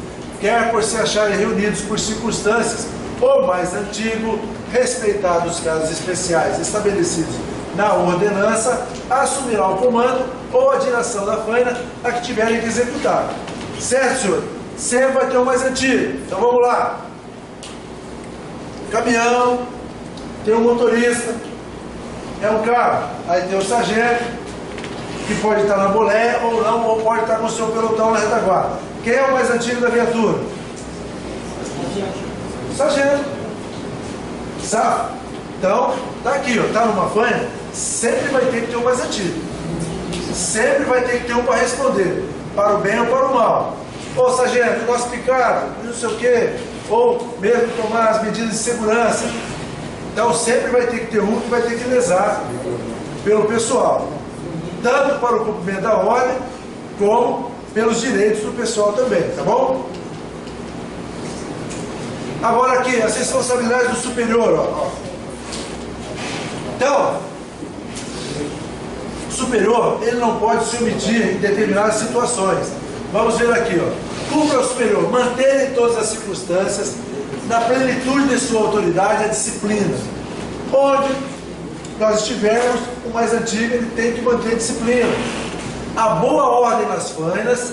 quer por se acharem reunidos por circunstâncias ou mais antigo, respeitados os casos especiais estabelecidos na ordenança, assumirá o comando ou a direção da faina a que tiverem que executar. Certo, senhor? Sempre vai ter um mais antigo. Então vamos lá. Caminhão, tem um motorista, é um carro, aí tem o sargento, que pode estar na boleia ou não, ou pode estar com o seu pelotão na retaguarda. Quem é o mais antigo da viatura? Sargento. Sabe? Então, tá aqui, ó, tá numa faina, sempre vai ter que ter um mais antigo. Sempre vai ter que ter um para responder, para o bem ou para o mal. Ô sargento, nosso picado, não sei o quê, ou mesmo tomar as medidas de segurança. Então sempre vai ter que ter um que vai ter que lesar pelo pessoal. Tanto para o cumprimento da ordem, como pelos direitos do pessoal também, tá bom? Agora aqui, as responsabilidades do superior, ó. Então, o superior, ele não pode se omitir em determinadas situações. Vamos ver aqui, ó. Cumpra ao superior manter em todas as circunstâncias, na plenitude de sua autoridade, a disciplina. Onde nós estivermos, o mais antigo, ele tem que manter a disciplina. A boa ordem nas fainas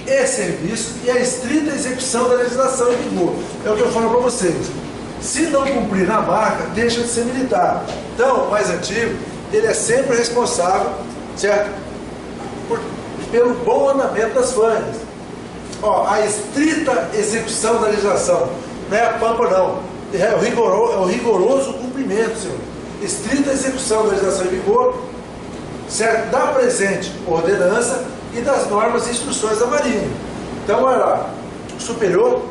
e serviço e a estrita execução da legislação em vigor. É o que eu falo para vocês. Se não cumprir na marca, deixa de ser militar. Então, o mais antigo, ele é sempre responsável, certo? Pelo bom andamento das fainas. Ó, a estrita execução da legislação. Não é a pampa, não. É o rigoroso cumprimento, senhor. Estrita execução da legislação em vigor, certo? Da presente ordenança e das normas e instruções da Marinha. Então, olha lá. O superior,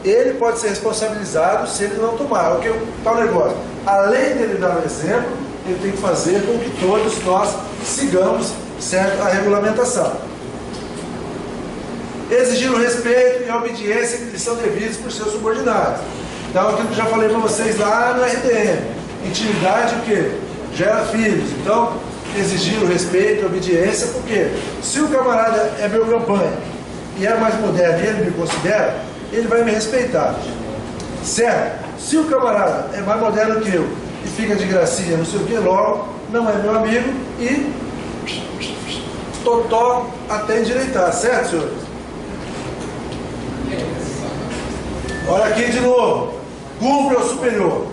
ele pode ser responsabilizado se ele não tomar. O que está o negócio? Além dele dar o exemplo, ele tem que fazer com que todos nós sigamos, certo, a regulamentação. Exigir o respeito e a obediência que lhes são devidos por seus subordinados. Então, aquilo que eu já falei para vocês lá no RDM. Intimidade, o quê? Gera filhos. Então, exigir o respeito e a obediência, porque se o camarada é meu campanha e é mais moderno e ele me considera, ele vai me respeitar. Certo? Se o camarada é mais moderno que eu e fica de gracinha, não sei o que, logo, não é meu amigo e totó até endireitar, certo, senhores? Olha aqui de novo. Cumpre ao superior.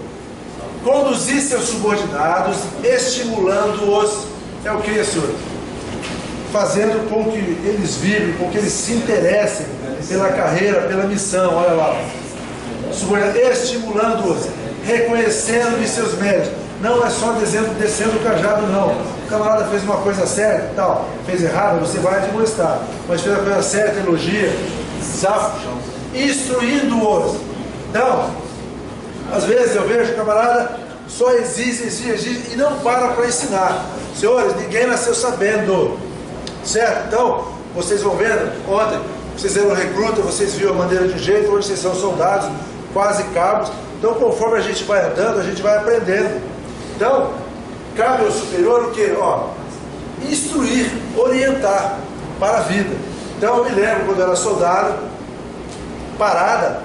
Conduzir seus subordinados, estimulando-os, é o que, senhores? Fazendo com que eles vibrem, com que eles se interessem pela carreira, pela missão, olha lá. Estimulando-os, reconhecendo-lhes seus méritos. Não é só descendo o cajado, não. O camarada fez uma coisa certa, tal, fez errado, você vai admoestar. Mas fez a coisa certa, elogia, instruindo-os. Então, às vezes eu vejo o camarada só exige e não para ensinar. Senhores, ninguém nasceu sabendo. Certo? Então, vocês vão vendo, ontem, vocês eram recruta, vocês viram a maneira de um jeito, hoje vocês são soldados, quase cabos. Então, conforme a gente vai andando, a gente vai aprendendo. Então, cabe ao superior o quê? Instruir, orientar para a vida. Então, eu me lembro quando eu era soldado, parada,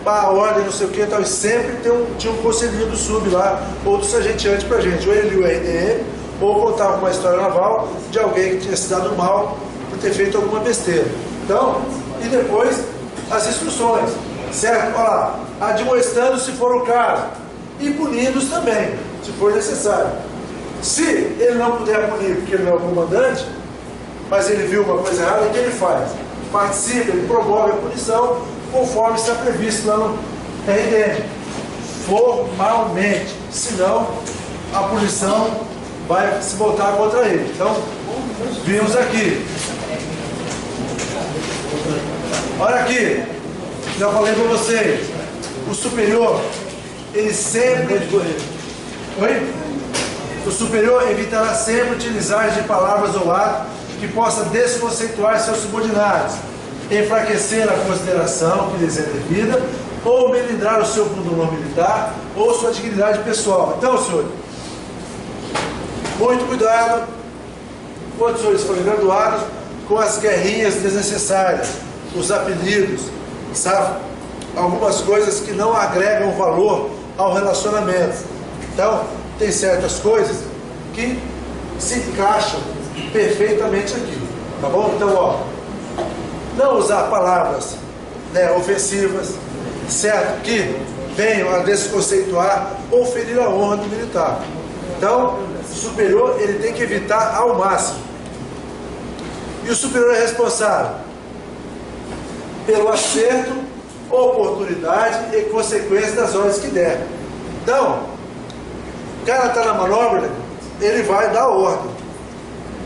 para a ordem, não sei o que, tal, e sempre tinha um conselhinho do sub lá, ou do sargenteante pra gente, ou ele lia o RDM, ou contava uma história naval de alguém que tinha se dado mal por ter feito alguma besteira. Então, e depois as instruções, certo? Olha lá, admoestando se for o caso, e punindo-os também, se for necessário. Se ele não puder punir porque ele não é o comandante, mas ele viu uma coisa errada, o que ele faz? Participa, ele promove a punição, conforme está previsto lá no RDM, formalmente, senão a punição vai se voltar contra ele. Então, vimos aqui. Olha aqui, já falei para vocês, o superior, ele sempre... Oi? O superior evitará sempre utilizar de palavras ou atos que possa desconceituar seus subordinados, enfraquecer a consideração que lhes é devida, ou melindrar o seu pundonor militar, ou sua dignidade pessoal. Então, senhores, muito cuidado, quando os senhores forem graduados, com as guerrinhas desnecessárias, os apelidos, sabe? Algumas coisas que não agregam valor ao relacionamento. Então, tem certas coisas que se encaixam perfeitamente aqui, tá bom? Então, não usar palavras, né, ofensivas, certo? Que venham a desconceituar ou ferir a honra do militar. Então, o superior, ele tem que evitar ao máximo. E o superior é responsável pelo acerto, oportunidade e consequência das ordens que der. Então, o cara está na manobra, ele vai dar ordem.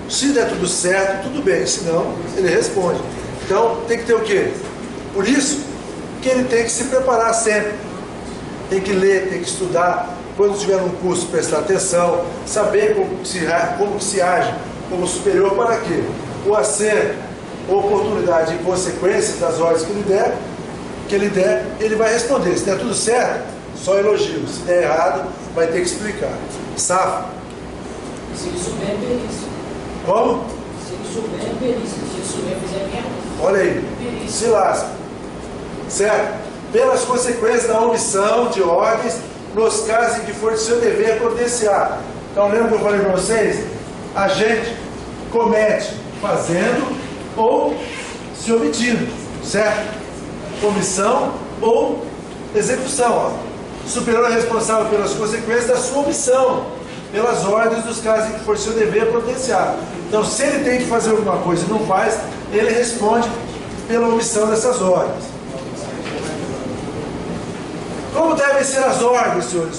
Se der tudo certo, tudo bem, senão ele responde. Então, tem que ter o quê? Por isso que ele tem que se preparar sempre. Tem que ler, tem que estudar. Quando estiver num curso, prestar atenção, saber como se age como superior para quê? O acerto, oportunidade e consequências das ordens que ele der, ele vai responder. Se der tudo certo, só elogio. Se der errado, vai ter que explicar. Safo. Se ele souber, é perícia. Como? Se ele souber, é perícia. Se ele souber, fizer merda. Olha aí. Se lasca. Certo? Pelas consequências da omissão de ordens, nos casos em que for de seu dever providenciar. Então, lembra que eu falei para vocês? A gente comete fazendo ou se omitindo, certo? Omissão ou execução. O superior é responsável pelas consequências da sua omissão, pelas ordens dos casos em que for seu dever providenciar. Então, se ele tem que fazer alguma coisa e não faz, ele responde pela omissão dessas ordens. Como devem ser as ordens, senhores?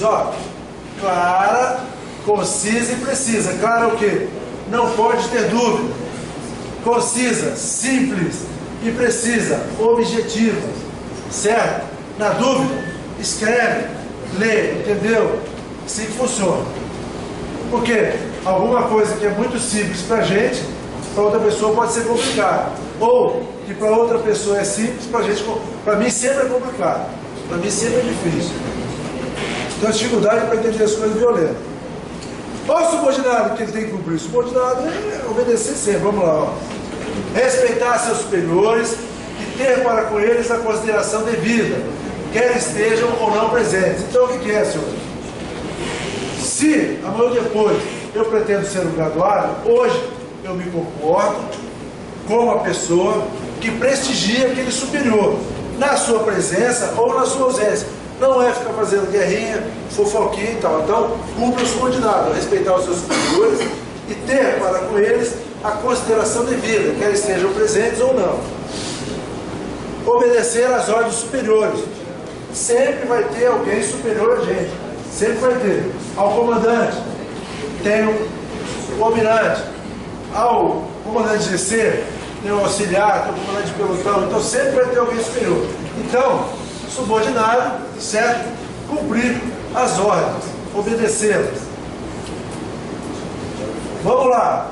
Clara, concisa e precisa. Clara o quê? Não pode ter dúvida. Concisa, simples e precisa, objetiva. Certo? Na dúvida, escreve, lê, entendeu? Assim que funciona. Porque alguma coisa que é muito simples para a gente, para outra pessoa pode ser complicado. ou que para outra pessoa é simples, para mim sempre é complicado, para mim sempre é difícil. Tenho dificuldade para entender as coisas violentas. Qual o subordinado que ele tem que cumprir? O subordinado é obedecer sempre. Vamos lá, ó. Respeitar seus superiores e ter para com eles a consideração devida, quer estejam ou não presentes. Então, o que é, senhores? Se amanhã ou depois eu pretendo ser um graduado, hoje eu me comporto como uma pessoa que prestigia aquele superior, na sua presença ou na sua ausência. Não é ficar fazendo guerrinha, fofoquinha e tal. Então, cumpra o subordinado, respeitar os seus superiores e ter para com eles a consideração devida, quer estejam presentes ou não. Obedecer às ordens superiores. Sempre vai ter alguém superior a gente. Sempre vai ter. Ao comandante, tem o almirante. Ao comandante de GC, tem o auxiliar, tem o comandante de pelotão. Então, sempre vai ter alguém superior. Então, subordinado, certo? Cumprir as ordens, obedecê-las. Vamos lá.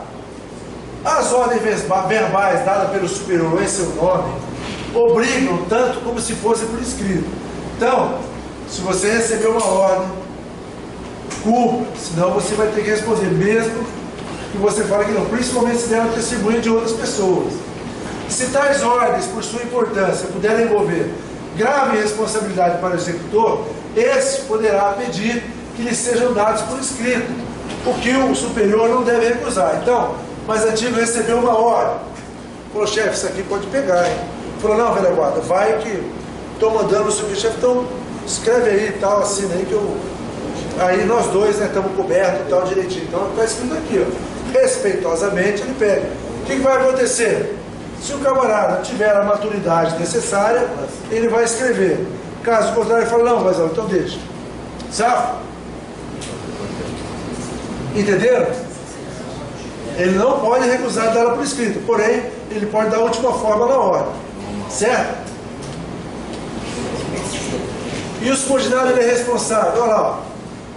As ordens verbais dadas pelo superior em seu nome obrigam tanto como se fosse por escrito. Então, se você recebeu uma ordem, cumpra, senão você vai ter que responder, mesmo que você fale que não, principalmente se der uma testemunha de outras pessoas. Se tais ordens, por sua importância, puderem envolver grave responsabilidade para o executor, esse poderá pedir que lhe sejam dados por escrito, o que o superior não deve recusar. Então, mais antigo recebeu uma ordem, falou, chefe, isso aqui pode pegar, hein? Falou, não, velho guarda, vai que estou mandando o subchefe, então escreve aí e tal, assina aí que eu... Aí nós dois, né, estamos cobertos e tal, direitinho. Então está escrito aqui, ó, respeitosamente ele pega. O que vai acontecer? Se o camarada tiver a maturidade necessária, ele vai escrever. Caso contrário, ele fala, não, mas então deixa. Sabe? Entenderam? Ele não pode recusar dar por escrito, porém, ele pode dar a última forma na ordem. Certo? E o subordinado ele é responsável, olha lá, ó,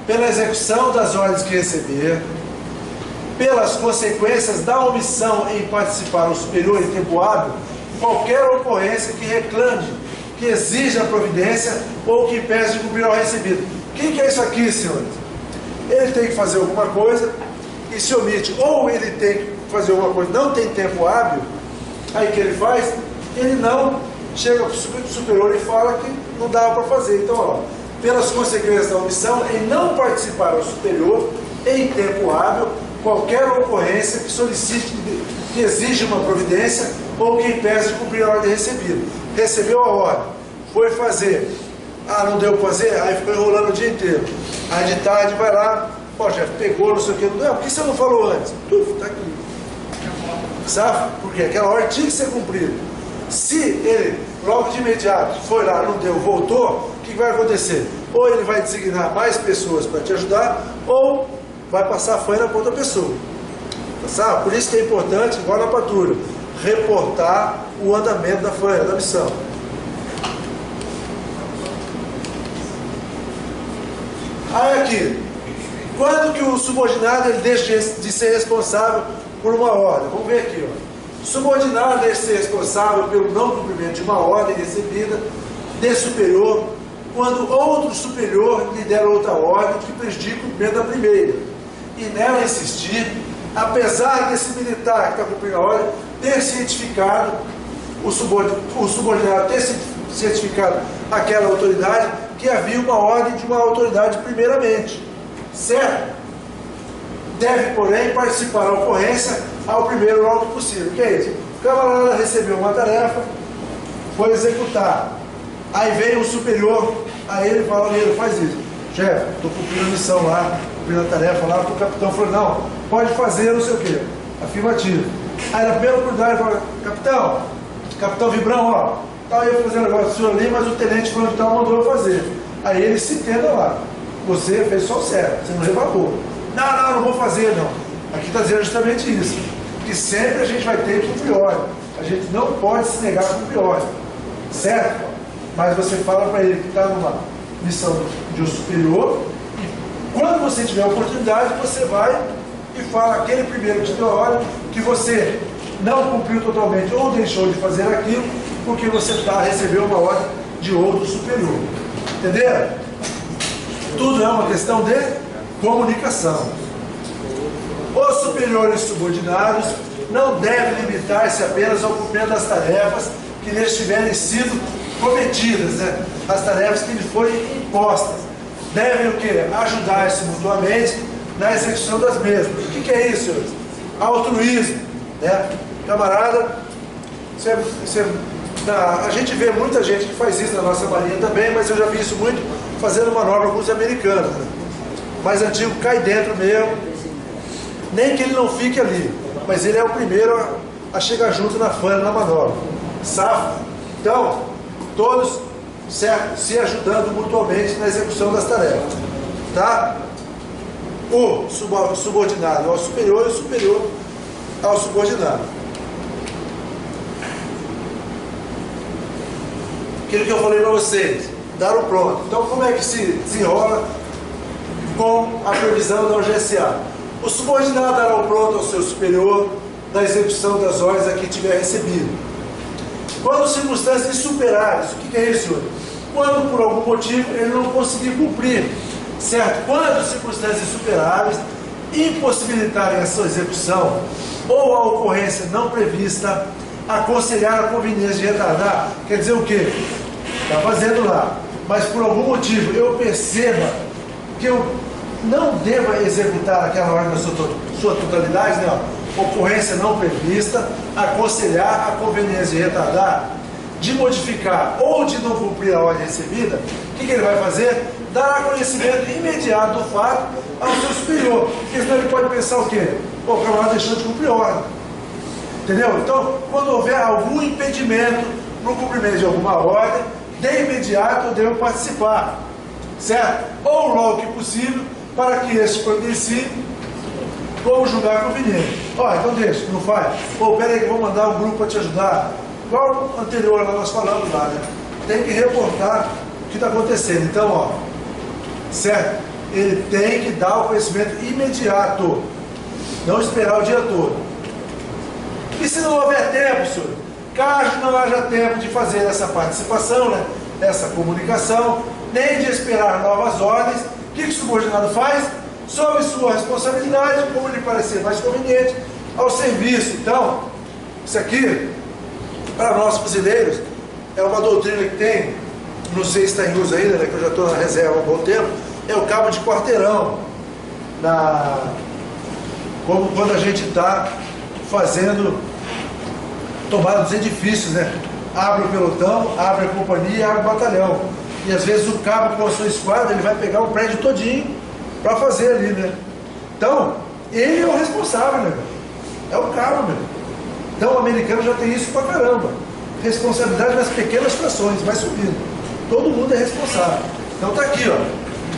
pela execução das ordens que receber, pelas consequências da omissão em participar o superior em tempo hábil, qualquer ocorrência que reclame, que exija a providência ou que impeça de cumprir ao recebido. O que é isso aqui, senhores? Ele tem que fazer alguma coisa e se omite, ou ele tem que fazer alguma coisa, não tem tempo hábil, aí o que ele faz? Ele não chega para o superior e fala que não dá para fazer. Então, ó, pelas consequências da omissão em não participar ao superior em tempo hábil, qualquer ocorrência que solicite, que exija uma providência ou que impeça de cumprir a ordem recebida. Recebeu a ordem, foi fazer, não deu para fazer, aí ficou enrolando o dia inteiro. Aí de tarde vai lá, pô, chefe, pegou, não sei o que, por que você não falou antes? Tá aqui. Sabe? Porque aquela ordem tinha que ser cumprida. Se ele, logo de imediato, foi lá, não deu, voltou, o que vai acontecer? Ou ele vai designar mais pessoas para te ajudar, ou vai passar a faina para outra pessoa. Sabe? Por isso que é importante, igual na patrulha, reportar o andamento da faina, da missão. Aí aqui, quando que o subordinado ele deixa de ser responsável por uma ordem? Vamos ver aqui, ó. O subordinado deve ser responsável pelo não cumprimento de uma ordem recebida de superior, quando outro superior lhe der outra ordem que prejudique o cumprimento da primeira, e nela insistir, apesar desse militar que está cumprindo a ordem ter cientificado, o subordinado ter cientificado aquela autoridade que havia uma ordem de uma autoridade primeiramente, certo? Deve, porém, participar da ocorrência ao primeiro logo possível. O que é isso? O camarada recebeu uma tarefa, foi executar. Aí vem o superior, aí ele fala, ele faz isso. Chefe, estou cumprindo a missão lá, cumprindo a tarefa lá, o capitão falou, não, pode fazer, não sei o quê. Afirmativo. Aí na primeira oportunidade ele fala, capitão Vibrão, ó, tá eu fazendo negócio do senhor ali, mas o tenente falou que tal mandou eu fazer. Aí ele se entenda lá. Você fez só o certo, você não rebacou. Não vou fazer, não. Aqui está dizendo justamente isso. Que sempre a gente vai ter que cumprir ordem. A gente não pode se negar a cumprir ordem. Certo? Mas você fala para ele que está numa missão de um superior, e quando você tiver a oportunidade, você vai e fala aquele primeiro que te deu a ordem, que você não cumpriu totalmente ou deixou de fazer aquilo porque você recebeu uma ordem de outro superior. Entenderam? Tudo é uma questão de comunicação. Os superiores subordinados não devem limitar-se apenas ao cumprimento das tarefas que lhes tiverem sido cometidas, né? As tarefas que lhes forem impostas. Devem o quê? Ajudar-se mutuamente na execução das mesmas. O que é isso, senhores? Altruísmo, né? Camarada, a gente vê muita gente que faz isso na nossa marinha também, mas eu já vi isso muito fazendo manobra com os americanos, né? Mais antigo cai dentro mesmo, nem que ele não fique ali, mas ele é o primeiro a chegar junto na fana, na manobra. Safo. Então, todos se ajudando mutuamente na execução das tarefas. Tá? O subordinado ao superior e o superior ao subordinado. Aquilo que eu falei para vocês, dar o pronto. Então, como é que se desenrola com a previsão da UGSA? O subordinado dará o pronto ao seu superior na execução das ordens a que tiver recebido. Quando circunstâncias insuperadas, o que é isso, senhor? Quando por algum motivo ele não conseguir cumprir, certo? Quando circunstâncias insuperáveis impossibilitarem a sua execução ou a ocorrência não prevista, aconselhar a conveniência de retardar, quer dizer o quê? Está fazendo lá, mas por algum motivo eu perceba que eu não deva executar aquela ordem na sua totalidade, né? Ocorrência não prevista, aconselhar a conveniência de retardar, de modificar ou de não cumprir a ordem recebida. O que ele vai fazer? Dará conhecimento imediato do fato ao seu superior, porque senão ele pode pensar o quê? Pô, o camarada deixou de cumprir a ordem. Entendeu? Então, quando houver algum impedimento no cumprimento de alguma ordem, de imediato eu devo participar, certo? Ou logo que possível, para que este providencie como julgar conveniente. Ó, então deixa, não faz. Pô, pera aí que eu vou mandar um grupo para te ajudar. Igual o anterior lá nós falamos lá, né? Tem que reportar o que está acontecendo. Então, ó, certo? Ele tem que dar o conhecimento imediato, não esperar o dia todo. E se não houver tempo, senhor? Caso não haja tempo de fazer essa participação, né? Essa comunicação, nem de esperar novas ordens, o que o subordinado faz? Sob sua responsabilidade, como lhe parecer mais conveniente, ao serviço. Então, isso aqui, para nós brasileiros, é uma doutrina que tem, não sei se está em uso ainda, né, que eu já estou na reserva há um bom tempo, é o cabo de quarteirão, como quando a gente está fazendo tomada dos edifícios, né? Abre o pelotão, abre a companhia, abre o batalhão. E às vezes o cabo com a sua esquadra, ele vai pegar o prédio todinho para fazer ali, né? Então, ele é o responsável, né? É o cabo, né? Então o americano já tem isso pra caramba. Responsabilidade nas pequenas frações, vai subindo. Todo mundo é responsável. Então tá aqui, ó.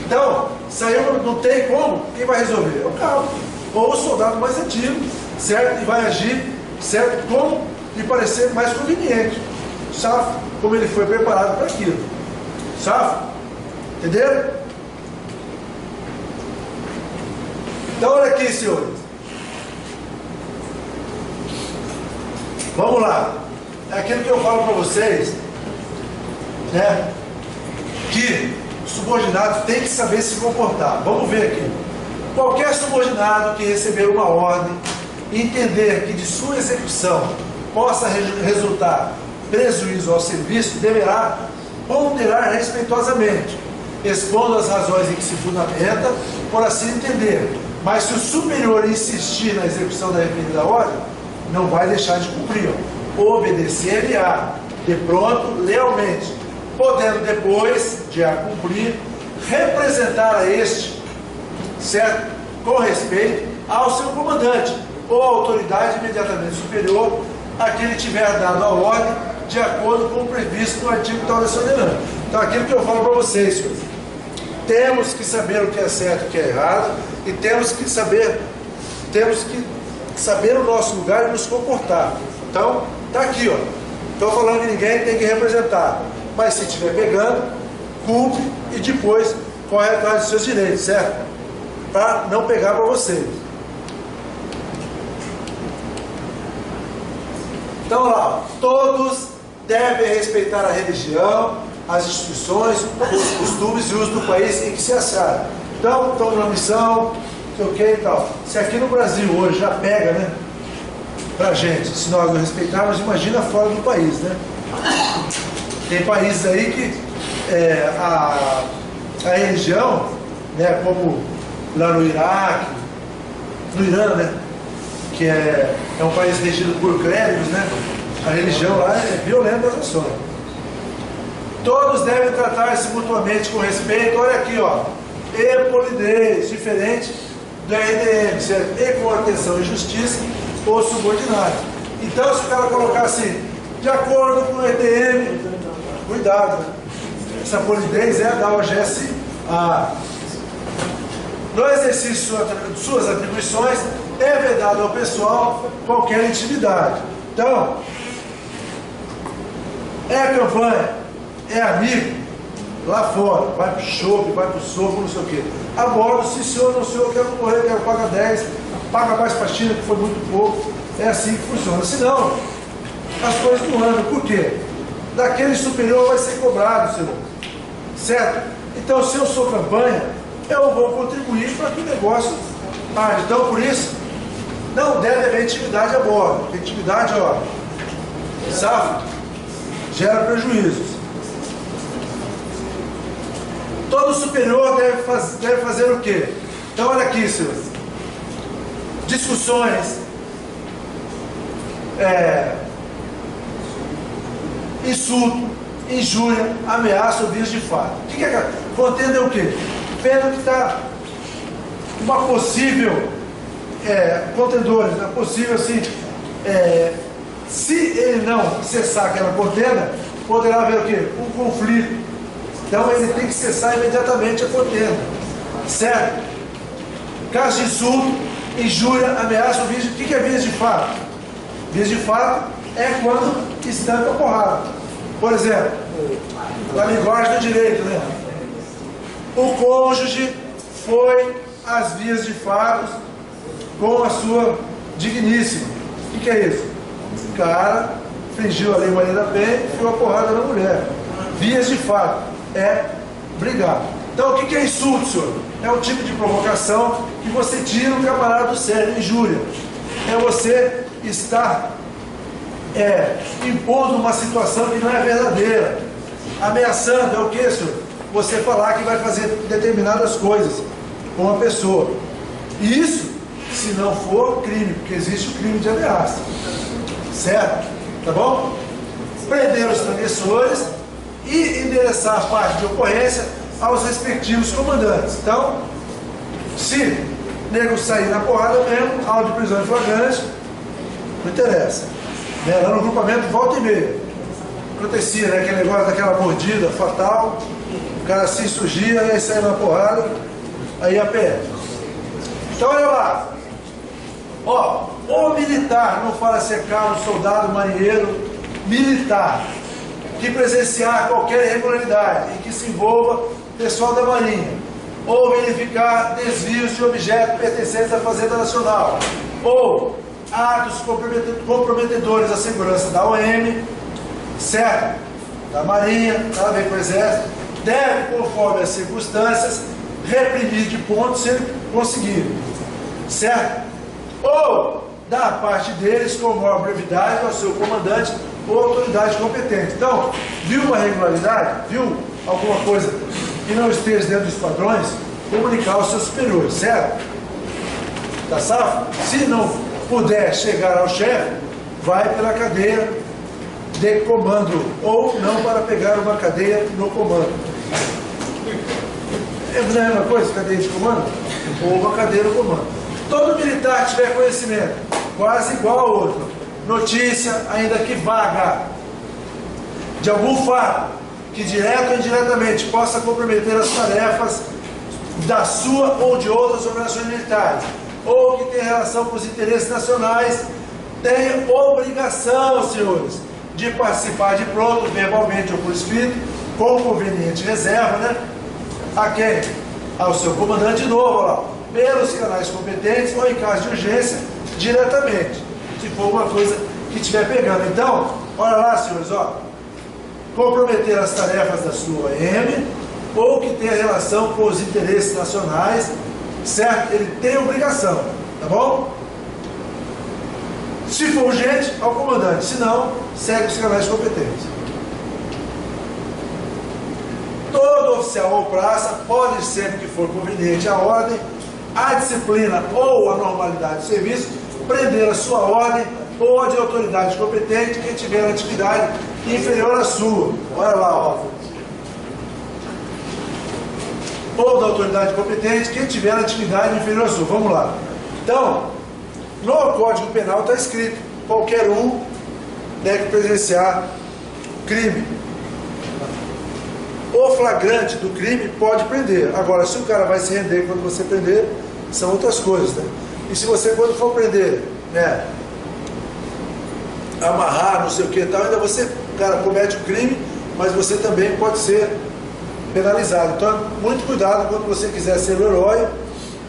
Então, saiu, não tem como, quem vai resolver? É o cabo. Ou o soldado mais antigo, certo? E vai agir, certo? Como lhe parecer mais conveniente. Sabe? Como ele foi preparado para aquilo. Sabe? Entenderam? Então olha aqui, senhores. Vamos lá. É aquilo que eu falo para vocês, né? Que o subordinado tem que saber se comportar. Vamos ver aqui. Qualquer subordinado que receber uma ordem e entender que de sua execução possa resultar prejuízo ao serviço, deverá ponderar respeitosamente, expondo as razões em que se fundamenta, por assim entender. Mas se o superior insistir na execução da referida ordem, não vai deixar de cumprir. Obedecer-lhe-á, de pronto, lealmente, podendo depois de a cumprir, representar a este, certo? Com respeito ao seu comandante ou autoridade imediatamente superior a que ele tiver dado a ordem de acordo com o previsto no artigo tal dessa ordenança. Então, aquilo que eu falo para vocês, senhores, temos que saber o que é certo e o que é errado, e temos que saber o nosso lugar e nos comportar. Então, tá aqui, ó. Estou falando que ninguém tem que representar, mas se estiver pegando, cumpre e depois corre atrás dos seus direitos, certo? Para não pegar para vocês. Então lá, todos devem respeitar a religião, as instituições, os costumes e usos do país em que se acharem. Então, estão numa missão, não sei o que e tal. Se aqui no Brasil hoje já pega, né, pra gente, se nós não respeitarmos, imagina fora do país, né? Tem países aí que a religião, né, como lá no Iraque, no Irã, né, que é um país regido por clérigos, né, a religião lá é violenta as ações. Todos devem tratar-se mutuamente com respeito, olha aqui, ó, e polidez, diferente do RDM, certo? E com atenção e justiça, ou subordinado. Então, se o cara colocar assim, de acordo com o RDM, cuidado, né? Essa polidez é da OGS. No exercício de suas atribuições, é vedado ao pessoal qualquer intimidade. Então, é campanha, é amigo, lá fora, vai pro chope, vai pro soco, não sei o quê. A bordo, se o senhor não, senhor, quero morrer, quero pagar 10, paga mais faxina, que foi muito pouco. É assim que funciona. Senão, as coisas não andam. Por quê? Daquele superior vai ser cobrado, senhor. Certo? Então, se eu sou campanha, eu vou contribuir para que o negócio ande. Então, por isso, não deve haver intimidade a bordo. Porque intimidade, ó, sabe, gera prejuízos. Todo superior deve fazer o quê? Então, olha aqui, senhor. Discussões, insulto, injúria, ameaça ou vias de fato. O que é? Contenda é o quê? Vendo que está uma possível contendores, né? Possível assim, se ele não cessar aquela contenda, poderá haver o quê? Um conflito. Então ele tem que cessar imediatamente a contenda, certo? Caso de insulto, injúria, ameaça ou vias. O que é vias de fato? Vias de fato é quando estanca a porrada. Por exemplo, na linguagem do direito, né? O cônjuge foi às vias de fato com a sua digníssima. O que é isso? O cara fingiu a lei Maria da Penha e enfiou a porrada na mulher. Vias de fato é brigar. Então o que é insulto, senhor? É um tipo de provocação que você tira o camarada do sério, injúria. É você estar impondo uma situação que não é verdadeira. Ameaçando é o que, senhor? Você falar que vai fazer determinadas coisas com uma pessoa. E isso, se não for crime, porque existe o crime de ameaça. Certo? Tá bom? Prender os transgressores e endereçar a parte de ocorrência aos respectivos comandantes. Então, se nego sair na porrada mesmo, auto de prisão em flagrante, não interessa. Né? Lá no grupamento, volta e meia. Acontecia, né? Aquele negócio daquela mordida fatal, o cara se surgia e aí saía na porrada, aí a pé. Então, olha lá. Ó, o militar, não fala se é carro, soldado, marinheiro, militar, que presenciar qualquer irregularidade em que se envolva pessoal da Marinha, ou verificar desvios de objetos pertencentes à Fazenda Nacional, ou atos comprometedores à segurança da OM, certo? Da Marinha, nada a ver com o Exército, deve, conforme as circunstâncias, reprimir de ponto se ele conseguir, certo? Ou dar parte deles com maior brevidade ao seu comandante ou autoridade competente. Então, viu uma irregularidade, viu alguma coisa que não esteja dentro dos padrões, comunicar aos seus superiores, certo? Tá safo? Se não puder chegar ao chefe, vai pela cadeia de comando, ou não para pegar uma cadeia no comando. É a mesma coisa, cadeia de comando? Ou uma cadeia no comando. Todo militar que tiver conhecimento, quase igual ao outro, notícia, ainda que vaga, de algum fato que direto ou indiretamente possa comprometer as tarefas da sua ou de outras operações militares, ou que tenha relação com os interesses nacionais, tem obrigação, senhores, de participar de pronto, verbalmente ou por escrito, com conveniente reserva, né? A quem? Ao seu comandante de novo, lá, pelos canais competentes ou em caso de urgência, diretamente, se for uma coisa que estiver pegando. Então, olha lá, senhores, ó, comprometer as tarefas da sua OM ou que tenha relação com os interesses nacionais, certo? Ele tem obrigação, tá bom? Se for urgente, ao comandante, se não, segue os canais competentes. Todo oficial ou praça pode, sempre que for conveniente a ordem, a disciplina ou a normalidade do serviço, prender a sua ordem ou a de autoridade competente que tiver atividade inferior à sua. Olha lá, ó. Ou da autoridade competente que tiver atividade inferior à sua. Vamos lá. Então, no Código Penal está escrito: qualquer um deve presenciar crime. O flagrante do crime pode prender. Agora, se o cara vai se render quando você prender, são outras coisas, né? E se você, quando for prender, né, amarrar, não sei o que e tal, ainda você, o cara comete o crime, mas você também pode ser penalizado. Então, muito cuidado quando você quiser ser o herói,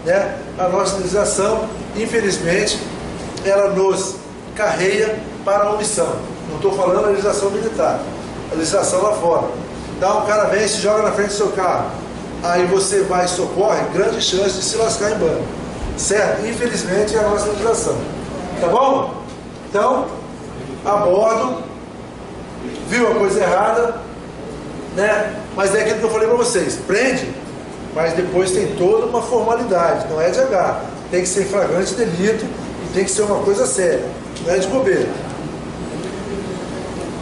né? A nossa legislação, infelizmente, ela nos carreia para a omissão. Não estou falando da legislação militar, a legislação lá fora. Então, o cara vem e se joga na frente do seu carro. Aí você vai e socorre, grande chance de se lascar em banco. Certo? Infelizmente, é a nossa legislação. Tá bom? Então, abordo, viu a coisa errada, né? Mas é aquilo que eu falei para vocês: prende, mas depois tem toda uma formalidade, não é de H. Tem que ser flagrante delito e tem que ser uma coisa séria, não é de bobeira.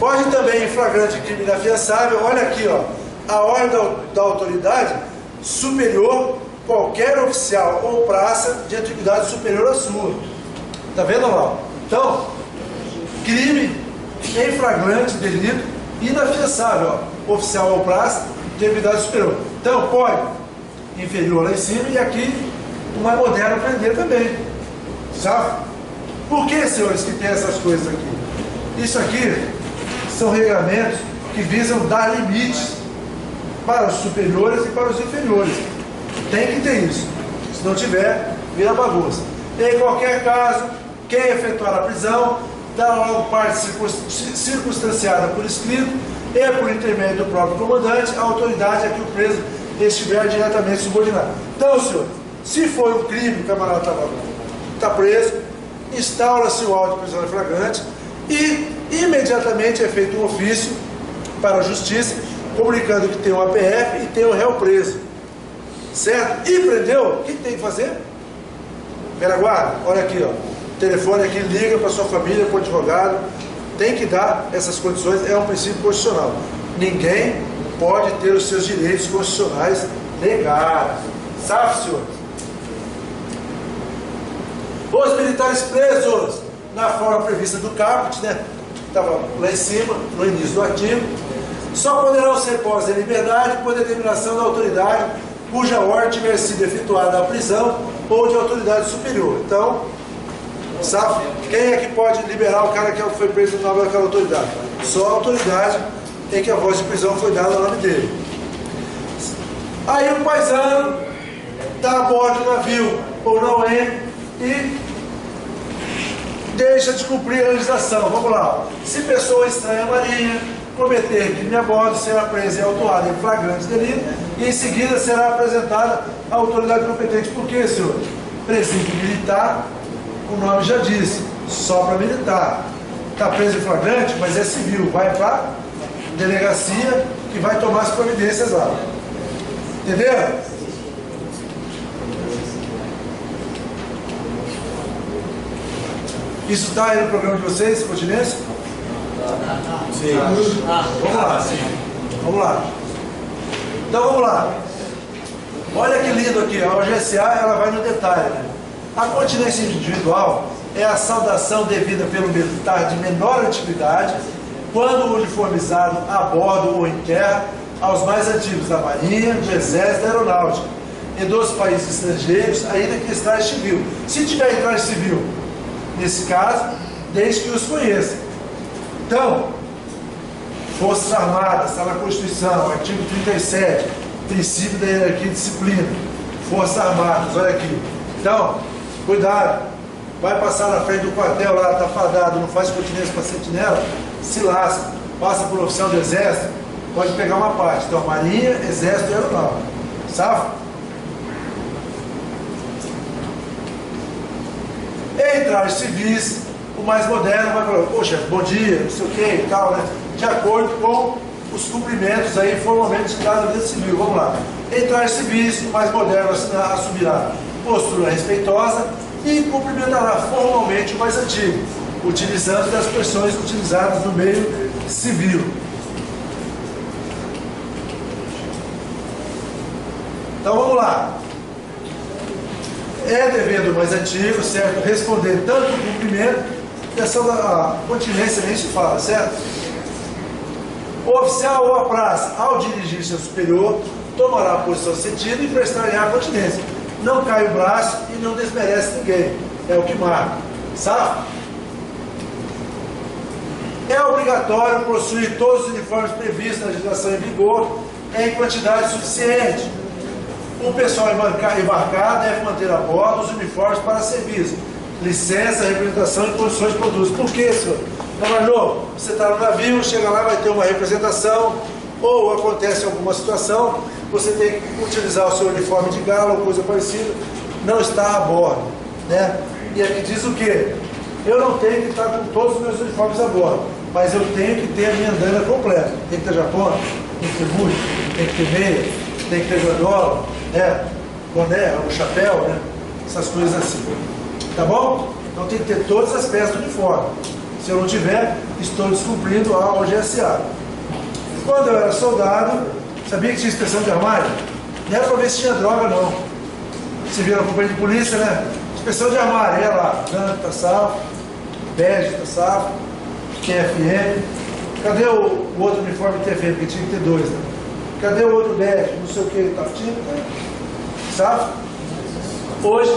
Pode também, em flagrante crime inafiançável, olha aqui, ó, a ordem da autoridade superior, qualquer oficial ou praça de atividade superior à sua. Tá vendo lá? Então, crime em flagrante delito inafiançável, ó, oficial ou praça de atividade superior. Então, pode inferior lá em cima e aqui o mais moderno prender também. Sabe? Por que, senhores, que tem essas coisas aqui? Isso aqui são regulamentos que visam dar limites para os superiores e para os inferiores. Tem que ter isso. Se não tiver, vira bagunça. Em qualquer caso, quem efetuar a prisão dá logo parte circunstanciada por escrito e por intermédio do próprio comandante, a autoridade a que o preso estiver diretamente subordinado. Então, senhor, se foi um crime, o camarada está preso, instaura-se o auto de prisão em flagrante e imediatamente é feito um ofício para a justiça, comunicando que tem um APF e tem um réu preso. Certo? E prendeu, o que tem que fazer? Velha guarda, olha aqui, ó. O telefone aqui, liga para sua família, para o advogado. Tem que dar essas condições, é um princípio constitucional. Ninguém pode ter os seus direitos constitucionais negados. Sabe, senhor? Os militares presos na forma prevista do caput, né? Estava lá em cima, no início do artigo, só poderão ser postos em liberdade por determinação da autoridade cuja ordem tiver sido efetuada a prisão ou de autoridade superior. Então, sabe, quem é que pode liberar o cara que foi preso no nome daquela autoridade? Só a autoridade em que a voz de prisão foi dada ao nome dele. Aí o paisano está a bordo do navio, ou não é, e deixa de cumprir a legislação. Vamos lá. Se pessoa estranha à marinha cometer crime a bordo, será presa e autuada em flagrante delito e em seguida será apresentada à autoridade competente. Por quê, senhor? Presídio militar, o nome já disse, só para militar. Está preso em flagrante, mas é civil. Vai para a delegacia que vai tomar as providências lá. Entenderam? Isso está aí no programa de vocês, continência? Sim. Vamos lá. Vamos lá. Então vamos lá. Olha que lindo aqui. A OGSA, ela vai no detalhe, né? A continência individual é a saudação devida pelo militar de menor antiguidade, quando uniformizado a bordo ou em terra, aos mais antigos da Marinha, do Exército e da Aeronáutica, e dos países estrangeiros, ainda que em traje civil. Se tiver em traje civil, nesse caso, desde que os conheça. Então, Forças Armadas, está na Constituição, artigo 37, princípio da hierarquia e disciplina. Forças Armadas, olha aqui. Então, cuidado, vai passar na frente do quartel lá, tá fadado, não faz continência para sentinela, se lasca, passa por oficial do exército, pode pegar uma parte. Então, Marinha, Exército e Aeronáutica. Sabe? Em trajes civis, o mais moderno vai falar, poxa, bom dia, não sei o que e tal, né? De acordo com os cumprimentos aí formalmente de cada vida civil. Vamos lá. Em trajes civis, o mais moderno assumirá postura respeitosa e cumprimentará formalmente o mais antigo, utilizando das expressões utilizadas no meio civil. Então vamos lá. É dever do mais antigo, certo? Responder tanto o cumprimento, questão da continência nem se fala, certo? O oficial ou a praça, ao dirigir-se ao superior, tomará a posição sentida e prestará a continência. Não cai o braço e não desmerece ninguém. É o que marca. Sabe? É obrigatório possuir todos os uniformes previstos na legislação em vigor em quantidade suficiente. O pessoal embarcado deve manter a bordo os uniformes para serviço, licença, representação e condições de produtos. Por quê, senhor? Trabalhador, você está no navio, chega lá, vai ter uma representação, ou acontece alguma situação, você tem que utilizar o seu uniforme de gala ou coisa parecida, não está a bordo, né? E aqui diz o quê? Eu não tenho que estar com todos os meus uniformes a bordo, mas eu tenho que ter a minha andana completa. Tem que ter japona, tem que ter bucho, tem que ter meia, tem que ter grandola, né? Boné, o chapéu, né? Essas coisas assim. Tá bom? Então tem que ter todas as peças do uniforme. Se eu não tiver, estou descumprindo a OGSA. Quando eu era soldado, sabia que tinha inspeção de armário? Não era para ver se tinha droga, não. Você viu na companhia de polícia, né? Inspeção de armário, ia lá, branco tá salvo, bege tá salvo, TFM. Cadê o outro uniforme TFM? Porque tinha que ter dois, né? Cadê o outro bege? Não sei o que, tá tinha, sabe? Hoje,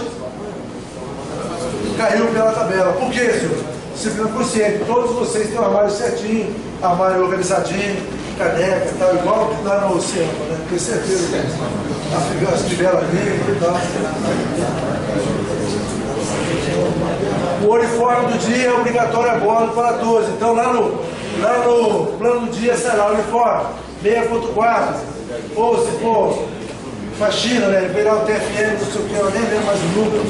caiu pela tabela. Por quê, senhor? Disciplina consciente. Todos vocês têm um armário certinho, armário organizadinho, caneca e tal, igual lá no oceano, né? Tenho certeza que as tiveram ali e tal. O uniforme do dia é obrigatório a bordo para todos. Então lá no plano do dia será o uniforme 6.4, ou se for faxina, né? Imperial TFM, não sei o que, eu nem lembro mais o número.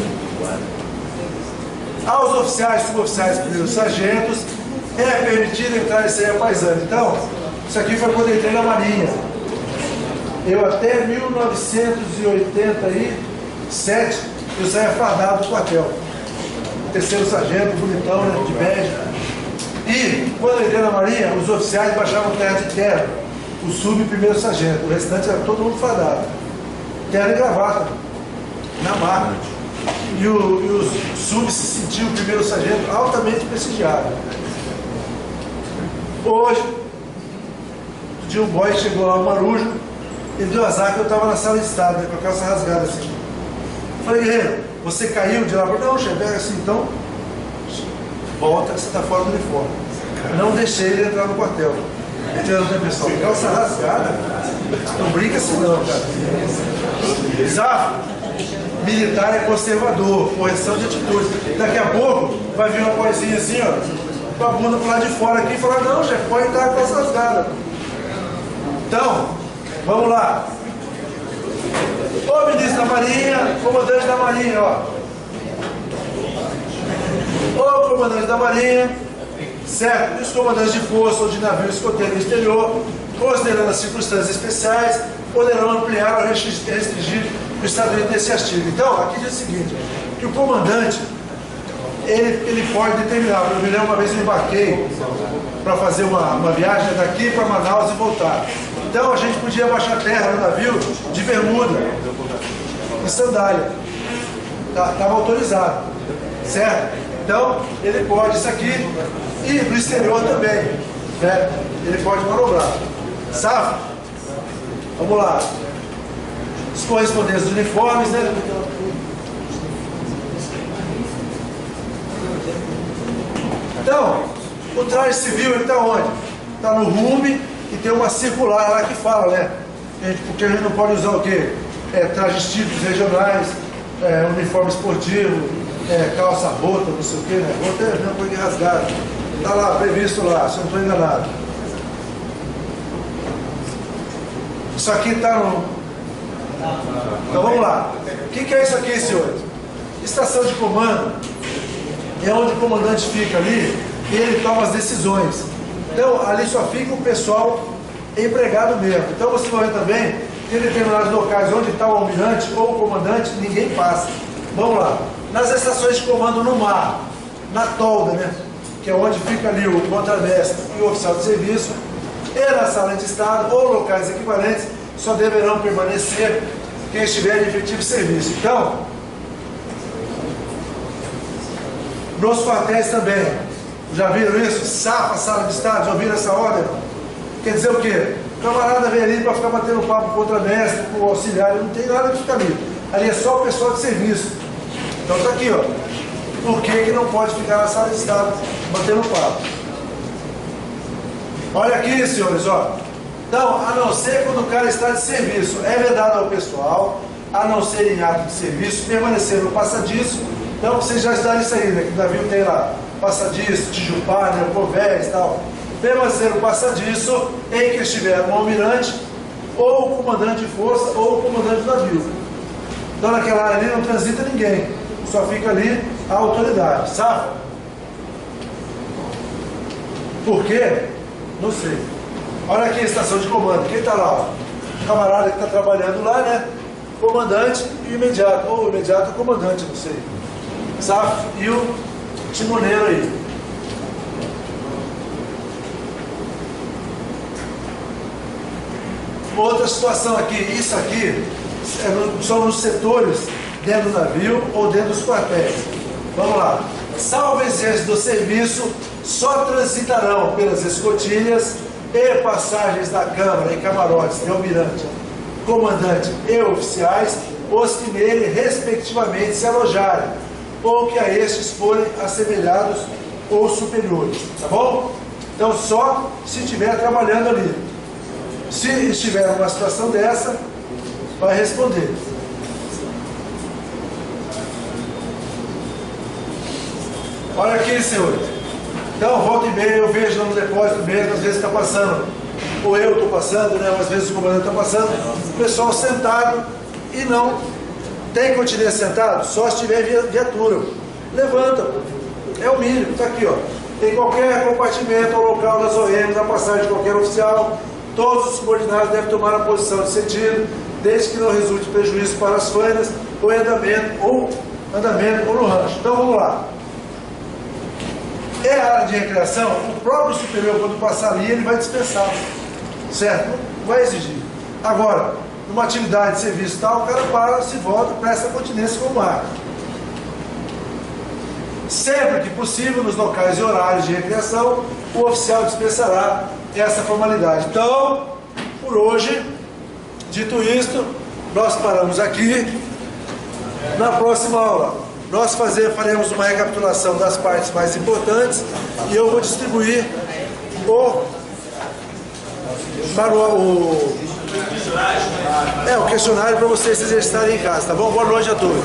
Aos oficiais, suboficiais, primeiros sargentos, é permitido entrar e sair a paisana. Então, isso aqui foi quando eu entrei na Marinha. Eu até 1987, eu saía fardado do quartel. Terceiro sargento, bonitão, né, de bege. E, quando eu entrei na Marinha, os oficiais baixavam terra de terno. O sub e o primeiro sargento. O restante era todo mundo fardado. Terno e gravata. Na marca. E os subs se sentiu o primeiro sargento altamente prestigiado. Hoje, um dia um boy chegou lá, um marujo, ele deu azar que eu estava na sala de estado, né, com a calça rasgada assim. Falei, guerreiro, você caiu de lá? Não, chefe, é assim, então volta que você está fora do uniforme. Não deixei ele entrar no quartel. Entendeu, né, pessoal? Calça rasgada, não brinca assim não, cara. Exato. Militar é conservador, correção de atitude. Daqui a pouco vai vir uma coisinha assim, ó, com a bunda pro lado de fora aqui e falar, não, chefe, pode estar com essa rasgada. Então, vamos lá. Ô ministro da Marinha, comandante da Marinha, ó. Ô comandante da Marinha, certo? E os comandantes de força ou de navio escoteiro no exterior, considerando as circunstâncias especiais, poderão ampliar ou restringir o estatuto desse artigo. Então, aqui diz o seguinte, que o comandante, ele pode determinar. Eu me lembro uma vez eu embarquei para fazer uma viagem daqui para Manaus e voltar. Então, a gente podia baixar terra no navio de bermuda e sandália. Estava autorizado, certo? Então, ele pode isso aqui e no exterior também, né? Ele pode manobrar. Sabe? Vamos lá. Os correspondentes dos uniformes, né? Então, o traje civil ele está onde? Está no rume e tem uma circular lá que fala, né? Porque a gente não pode usar o quê? Trajes típicos regionais, uniforme esportivo, calça rota, não sei o que, né? Rota é a mesma coisa que rasgada. Está lá, previsto lá, se eu não estou enganado. Isso aqui está no... Então vamos lá. O que é isso aqui, senhores? Estação de comando é onde o comandante fica ali e ele toma as decisões. Então ali só fica o pessoal empregado mesmo. Então você vai ver também, tem determinados locais onde está o almirante ou o comandante, ninguém passa. Vamos lá. Nas estações de comando no mar, na tolda, né? Que é onde fica ali o contramestre e o oficial de serviço, e na sala de estado ou locais equivalentes, só deverão permanecer quem estiver em efetivo serviço. Então, nos quartéis também, já viram isso? SAFA, sala de estado, já ouviram essa ordem? Quer dizer o quê? O camarada vem ali para ficar batendo papo com o contramestre, com o auxiliar, não tem nada de ficar ali. Ali é só o pessoal de serviço. Então está aqui, ó. Por que não pode ficar na sala de estado batendo papo? Olha aqui, senhores, ó. Então, a não ser quando o cara está de serviço, é vedado ao pessoal, a não ser em ato de serviço, permanecer no passadiço. Então, vocês já estudaram isso aí, né? Que o navio tem lá passadiço, tijupá, né? Convés e tal. Permanecer no passadiço em que estiver um almirante, ou o comandante de força, ou o comandante do navio. Então, naquela área ali não transita ninguém, só fica ali a autoridade, sabe? Por quê? Não sei. Olha aqui a estação de comando. Quem está lá? Ó? O camarada que está trabalhando lá, né? Comandante e o imediato. Ou o imediato é o comandante, não sei. SAF e o timoneiro aí. Outra situação aqui. Isso aqui são nos setores dentro do navio ou dentro dos quartéis. Vamos lá. Salvo exercício do serviço, só transitarão pelas escotilhas e passagens da câmara e camarotes de almirante, comandante e oficiais, os que nele respectivamente se alojarem, ou que a estes forem assemelhados ou superiores, tá bom? Então só se estiver trabalhando ali. Se estiver numa situação dessa, vai responder. Olha aqui, senhores. Então, volta e meia, eu vejo no depósito mesmo, às vezes está passando, ou eu estou passando, né? Às vezes o comandante está passando, o pessoal sentado e não tem continência sentado, só se tiver viatura. Levanta, é o mínimo, está aqui, ó. Em qualquer compartimento ou local das OEMs, na passagem de qualquer oficial, todos os subordinados devem tomar a posição de sentido, desde que não resulte prejuízo para as fainas, ou em andamento, ou no rancho. Então, vamos lá. É a área de recreação, o próprio superior, quando passar ali, ele vai dispensar, certo? Não vai exigir. Agora, numa atividade de serviço tal, o cara para, se volta, presta continência com o mar. Sempre que possível, nos locais e horários de recreação, o oficial dispensará essa formalidade. Então, por hoje, dito isto, nós paramos aqui. Na próxima aula, nós faremos uma recapitulação das partes mais importantes e eu vou distribuir o questionário para vocês exercitarem em casa, tá bom? Boa noite a todos.